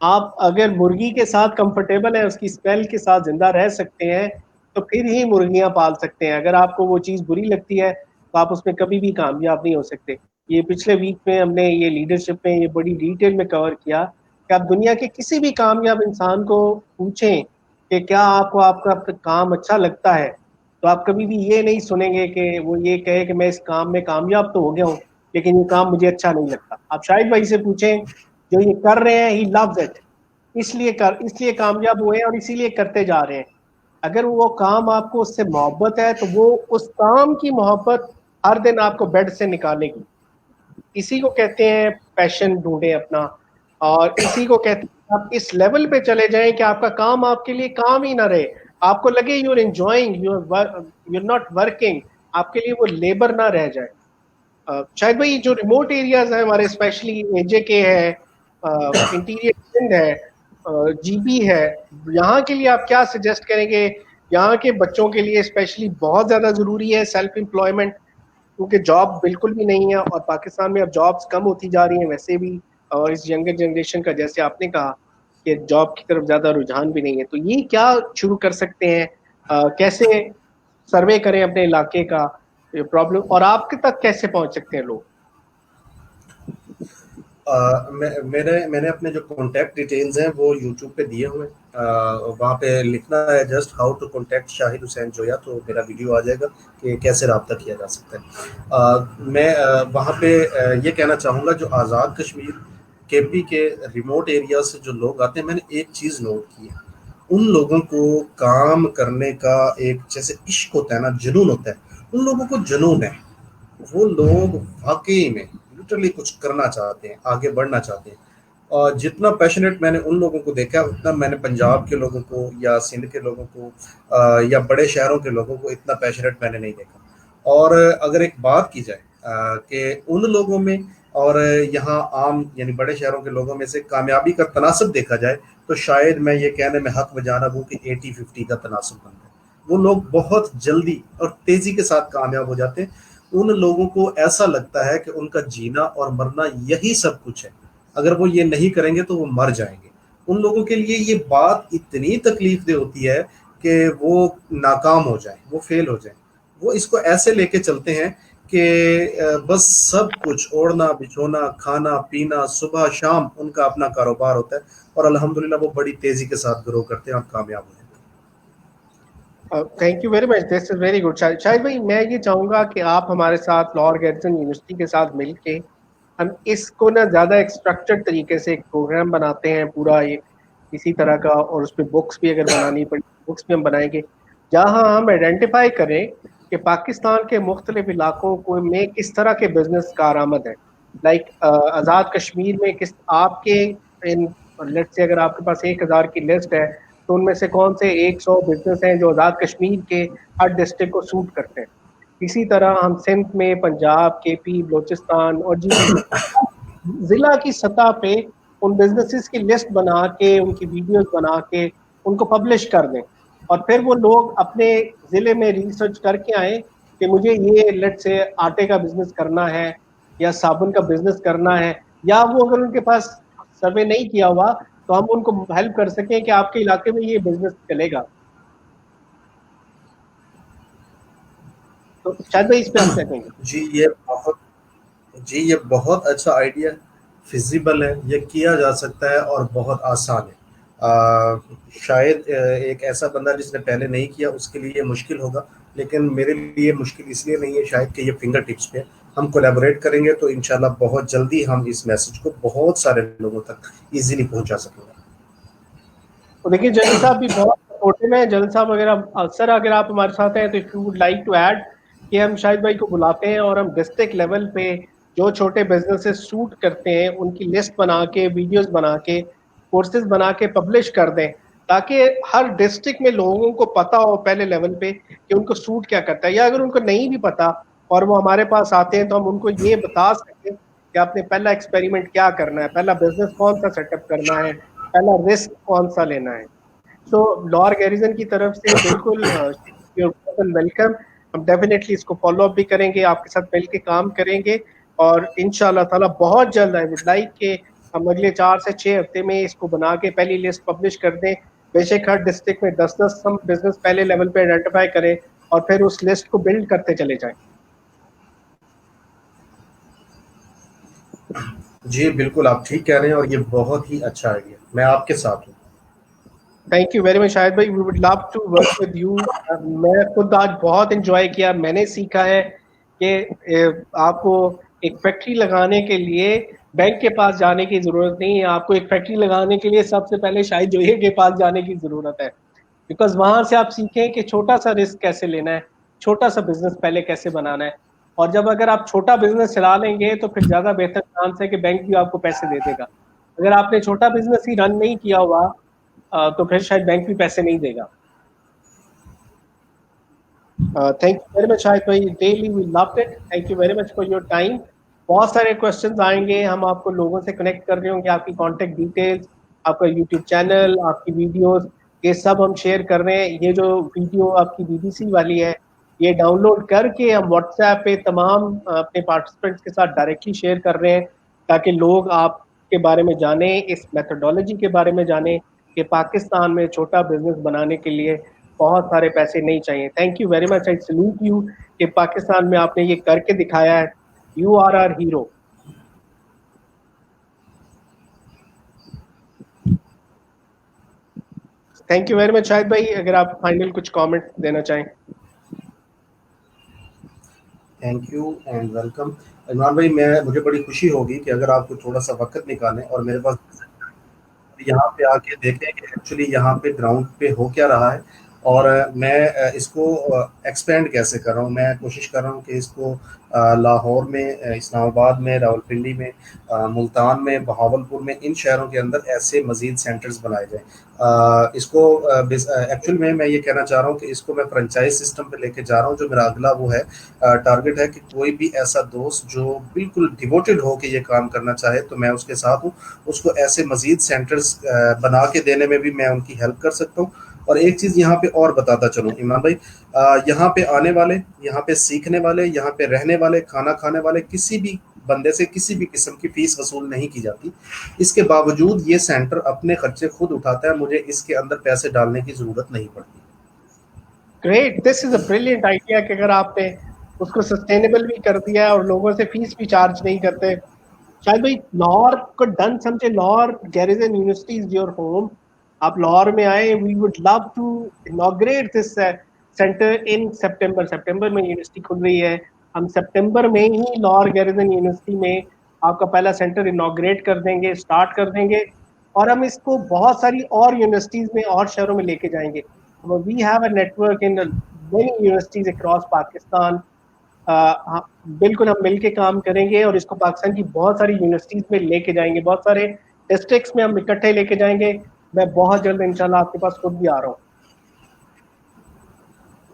आप अगर मुर्गी के साथ कंफर्टेबल है, उसकी स्मेल के साथ जिंदा रह सकते हैं, तो फिर ही मुर्गियां पाल सकते हैं। अगर आपको वो चीज़ बुरी लगती है तो आप उसमें कभी भी कामयाब नहीं हो सकते। ये पिछले वीक में हमने ये लीडरशिप में ये बड़ी डिटेल में कवर किया कि आप दुनिया के किसी भी कामयाब इंसान को पूछें कि क्या आपको आपका काम अच्छा लगता है, तो आप कभी भी ये नहीं सुनेंगे कि वो ये कहे कि मैं इस काम में कामयाब तो हो गया हूँ लेकिन ये काम मुझे अच्छा नहीं लगता। आप शाहिद भाई से पूछें, जो ये कर रहे हैं ही लव्स इट, इसलिए कामयाब हुए हैं और इसीलिए करते जा रहे हैं। अगर वो काम आपको उससे मोहब्बत है तो वो उस काम की मोहब्बत हर दिन आपको बेड से निकालेगी। इसी को कहते हैं पैशन ढूंढें अपना, और इसी को कहते हैं आप इस लेवल पे चले जाएं कि आपका काम आपके लिए काम ही ना रहे, आपको लगे your enjoying, you're not working, आपके लिए वो लेबर ना रह जाए। शायद भाई जो रिमोट एरियाज हैं हमारे, स्पेशली एजे के है, इंटीरियर सिंध है, जीबी है, यहाँ के लिए आप क्या सजेस्ट करेंगे? यहाँ के बच्चों के लिए स्पेशली बहुत ज़्यादा ज़रूरी है सेल्फ एम्प्लॉयमेंट, क्योंकि जॉब बिल्कुल भी नहीं है और पाकिस्तान में अब जॉब्स कम होती जा रही हैं वैसे भी, और इस यंगर जनरेशन का जैसे आपने कहा कि जॉब की तरफ ज़्यादा रुझान भी नहीं है, तो ये क्या शुरू कर सकते हैं? कैसे सर्वे करें अपने इलाके का प्रॉब्लम, और आपके तक कैसे पहुंच सकते हैं लोग? मैंने अपने जो कॉन्टैक्ट डिटेल्स हैं वो यूट्यूब पे दिए हुए हैं। वहाँ पे लिखना है just how to contact Shahid Hussain Zoya, तो मेरा वीडियो आ जाएगा कि कैसे रब्ता किया जा सकता है। मैं वहाँ पे ये कहना चाहूँगा, जो आज़ाद कश्मीर केपी के रिमोट एरिया से जो लोग आते हैं, मैंने एक चीज़ नोट की है, उन लोगों को काम करने का एक जैसे इश्क होता है ना, जुनून होता है, उन लोगों को जुनून है। वो लोग वाकई में लिटरली कुछ करना चाहते हैं, आगे बढ़ना चाहते हैं। और जितना पैशनेट मैंने उन लोगों को देखा, उतना मैंने पंजाब के लोगों को या सिंध के लोगों को या बड़े शहरों के लोगों को इतना पैशनेट मैंने नहीं देखा। और अगर एक बात की जाए कि उन लोगों में और यहाँ आम यानी बड़े शहरों के लोगों में से कामयाबी का तनासब देखा जाए, तो शायद मैं ये कहने में हक बजाना हूँ कि 80-50 का तनासब बनता है। वो लोग बहुत जल्दी और तेजी के साथ कामयाब हो जाते हैं। उन लोगों को ऐसा लगता है कि उनका जीना और मरना यही सब कुछ है, अगर वो ये नहीं करेंगे तो वो मर जाएंगे। उन लोगों के लिए ये बात इतनी तकलीफ दे होती है कि वो नाकाम हो जाए, वो फेल हो जाए। वो इसको ऐसे लेके चलते हैं कि बस सब कुछ ओढ़ना बिछोना खाना पीना सुबह शाम उनका अपना कारोबार होता है, और अल्हम्दुलिल्लाह वो बड़ी तेजी के साथ ग्रो करते हैं और कामयाब हो जाते हैं। Thank you very much, this is very good. शायद भाई मैं ये चाहूँगा कि आप हमारे साथ लॉर्ड गैरिसन यूनिवर्सिटी के साथ मिलके हम इसको ना ज़्यादा एक स्ट्रक्चर्ड तरीके से एक प्रोग्राम बनाते हैं पूरा ये इसी तरह का, और उस पर बुक्स भी अगर बनानी पड़ी बुक्स भी हम बनाएंगे, जहाँ हम आइडेंटिफाई करें कि पाकिस्तान के मुख्तलिफ इलाकों को में किस तरह के बिजनेस कारआमद है। लाइक आज़ाद कश्मीर में किस आपके इन लेट्स से अगर आपके पास 1000 की लिस्ट है तो उनमें से कौन से 100 बिजनेस हैं जो आज़ाद कश्मीर के हर डिस्ट्रिक्ट को सूट करते हैं। इसी तरह हम सिंध में, पंजाब, केपी, बलोचिस्तान और जिला की सतह पे उन बिजनेसेस की लिस्ट बना के उनकी वीडियोस बना के उनको पब्लिश कर दें, और फिर वो लोग अपने ज़िले में रिसर्च करके आए कि मुझे ये लेट से आटे का बिजनेस करना है या साबुन का बिजनेस करना है, या वो अगर उनके पास सर्वे नहीं किया हुआ तो हम उनको हेल्प कर सकें कि आपके इलाके में ये बिजनेस चलेगा। तो शायद भाई इस पे आप क्या कहेंगे? जी ये बहुत अच्छा आइडिया, फिजिबल है, ये किया जा सकता है और बहुत आसान है। शायद एक ऐसा बंदा जिसने पहले नहीं किया उसके लिए ये मुश्किल होगा, लेकिन मेरे लिए मुश्किल इसलिए नहीं है शायद कि ये फिंगर टिप्स पे हम कोलैबोरेट करेंगे तो इंशाल्लाह बहुत जल्दी हम इस मैसेज को बहुत सारे लोगों तक इजीली पहुंचा सकेंगे। तो देखिए जलील साहब भी बहुत सपोर्टिव हैं। जलील साहब अक्सर अगर आप हमारे साथ हैं तो if you would like to add कि हम शाहिद भाई को बुलाते हैं और हम डिस्ट्रिक्ट लेवल पे जो छोटे बिजनेसेस सूट करते हैं उनकी लिस्ट बना के वीडियोस बना के कोर्सेज बना के पब्लिश कर दें, ताकि हर डिस्ट्रिक्ट में लोगों को पता हो पहले लेवल पे कि उनको सूट क्या करता है, या अगर उनको नहीं भी पता और वो हमारे पास आते हैं तो हम उनको ये बता सकें कि आपने पहला एक्सपेरिमेंट क्या करना है, पहला बिजनेस कौन सा सेटअप करना है, पहला रिस्क कौन सा लेना है। तो लॉर्ड गैरिसन की तरफ से बिल्कुल वेलकम। हम डेफिनेटली इसको फॉलो अप भी करेंगे, आपके साथ मिल के काम करेंगे और इंशाल्लाह ताला बहुत जल्द आई वुड लाइक के हम अगले 4 से 6 हफ्ते में इसको बना के पहली लिस्ट पब्लिश कर दें। बेशक हर डिस्ट्रिक्ट में 10-10 हम बिजनेस पहले लेवल पे आइडेंटिफाई करें और फिर उस लिस्ट को बिल्ड करते चले जाएं। जी बिल्कुल, आप ठीक कह रहे हैं और ये बहुत ही अच्छा आइडिया, मैं आपके साथ हूँ। Thank you very much Shahid भाई, we would love to work with you. मैं खुद आज बहुत एंजॉय किया, मैंने सीखा है कि आपको एक फैक्ट्री लगाने के लिए बैंक के पास जाने की जरूरत नहीं है, आपको एक फैक्ट्री लगाने के लिए सबसे पहले शाहिद जोया के पास जाने की जरूरत है, बिकॉज वहां से आप सीखें कि छोटा सा रिस्क कैसे लेना है, छोटा सा बिजनेस पहले कैसे बनाना है, और जब अगर आप छोटा बिजनेस चला लेंगे तो फिर ज्यादा बेहतर चांस है कि बैंक भी आपको पैसे दे देगा। अगर आपने छोटा बिजनेस ही रन नहीं किया हुआ तो फिर शायद बैंक भी पैसे नहीं देगा। Thank you very much Shahid भाई, really we loved it, thank you very much for your time. बहुत सारे क्वेश्चंस आएंगे, हम आपको लोगों से कनेक्ट कर रहे होंगे, आपकी कॉन्टेक्ट डिटेल्स, आपका यूट्यूब चैनल, आपकी वीडियोस, ये सब हम शेयर कर रहे हैं। ये जो वीडियो आपकी बीबीसी वाली है, ये डाउनलोड करके हम व्हाट्सएप पे तमाम अपने पार्टिसिपेंट्स के साथ डायरेक्टली शेयर कर रहे हैं ताकि लोग आपके बारे में जाने, इस मेथोडोलॉजी के बारे में जाने कि पाकिस्तान में छोटा बिजनेस बनाने के लिए बहुत सारे पैसे नहीं चाहिए। Thank you very much, I salute you कि पाकिस्तान में आपने ये करके दिखाया है। You are our hero. Thank you very much Shahid भाई, अगर आप फाइनल कुछ कमेंट देना चाहें। Thank you and welcome. Imran भाई, मुझे बड़ी खुशी होगी कि अगर आपको थोड़ा सा वक्त निकालें और मेरे पास यहाँ पे आके देखें कि एक्चुअली यहाँ पे ग्राउंड पे हो क्या रहा है और मैं इसको एक्सपेंड कैसे कर रहा हूँ। मैं कोशिश कर रहा हूँ कि इसको लाहौर में, इस्लामाबाद में, रावलपिंडी में, मुल्तान में, बहावलपुर में, इन शहरों के अंदर ऐसे मज़ीद सेंटर्स बनाए जाएँ। इसको एक्चुअल में मैं ये कहना चाह रहा हूँ कि इसको मैं फ्रेंचाइज सिस्टम पे लेके जा रहा हूँ। जो मेरा अगला वो है टारगेट है कि कोई भी ऐसा दोस्त जो बिल्कुल डिवोटेड हो के ये काम करना चाहे तो मैं उसके साथ हूँ, उसको ऐसे मज़ीद सेंटर्स बना के देने में भी मैं उनकी हेल्प कर सकता हूँ। और एक चीज़ यहाँ पे और बताता चलूँ इमरान भाई, यहाँ पे आने वाले, यहाँ पे सीखने वाले, यहाँ पे रहने वाले, खाना खाने वाले किसी भी बंदे से किसी भी किस्म की फीस वसूल नहीं की जाती। इसके बावजूद ये सेंटर अपने खर्चे खुद उठाता है, मुझे इसके अंदर पैसे डालने की ज़रूरत नहीं पड़ती। Great, this is a brilliant idea कि अगर आपने उसको सस्टेनेबल भी कर दिया और लोगों से फीस भी चार्ज नहीं करते। शायद भाई लाहौर को डन समझे, Lahore Garrison University is your home, आप लाहौर में आए, we would love to inaugurate this centre in September. सितंबर में यूनिवर्सिटी खुल रही है, हम सितंबर में ही लाहौर गैरिसन यूनिवर्सिटी में आपका पहला सेंटर इनॉग्रेट कर देंगे, स्टार्ट कर देंगे और हम इसको बहुत सारी और यूनिवर्सिटीज में और शहरों में लेके जाएंगे। We have a network in many universities across Pakistan. बिल्कुल हम मिलके काम करेंगे और इसको पाकिस्तान की बहुत सारी यूनिवर्सिटीज में लेके जाएंगे, बहुत सारे डिस्ट्रिक्ट्स में हम इकट्ठे लेके जाएंगे। मैं बहुत जल्द इंशाल्लाह आपके पास खुद भी आ रहा हूँ।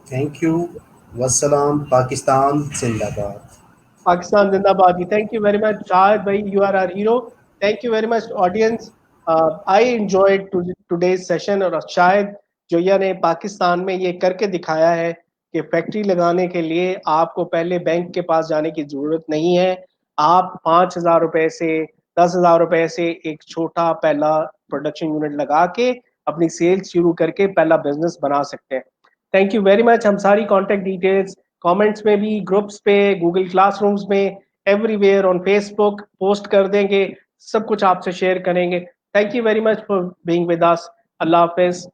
थैंक यू, वस्सलाम, पाकिस्तान जिंदाबाद। पाकिस्तान जिंदाबाद जी। Thank you very much Shahid भाई, you are our hero. Thank you very much audience, I enjoyed today's session. और शाहिद जोया ने पाकिस्तान में ये करके दिखाया है कि फैक्ट्री लगाने के लिए आपको पहले बैंक के पास जाने की जरूरत नहीं है। आप 5,000 रुपए से 10,000 रुपए से एक छोटा पहला प्रोडक्शन यूनिट लगा के अपनी सेल्स शुरू करके पहला बिजनेस बना सकते हैं। Thank you very much. हम सारी कॉन्टेक्ट डिटेल्स कमेंट्स में भी, ग्रुप्स पे, गूगल क्लासरूम्स में, एवरीवेयर ऑन फेसबुक पोस्ट कर देंगे, सब कुछ आपसे शेयर करेंगे। Thank you very much for being with us. Allah Hafiz.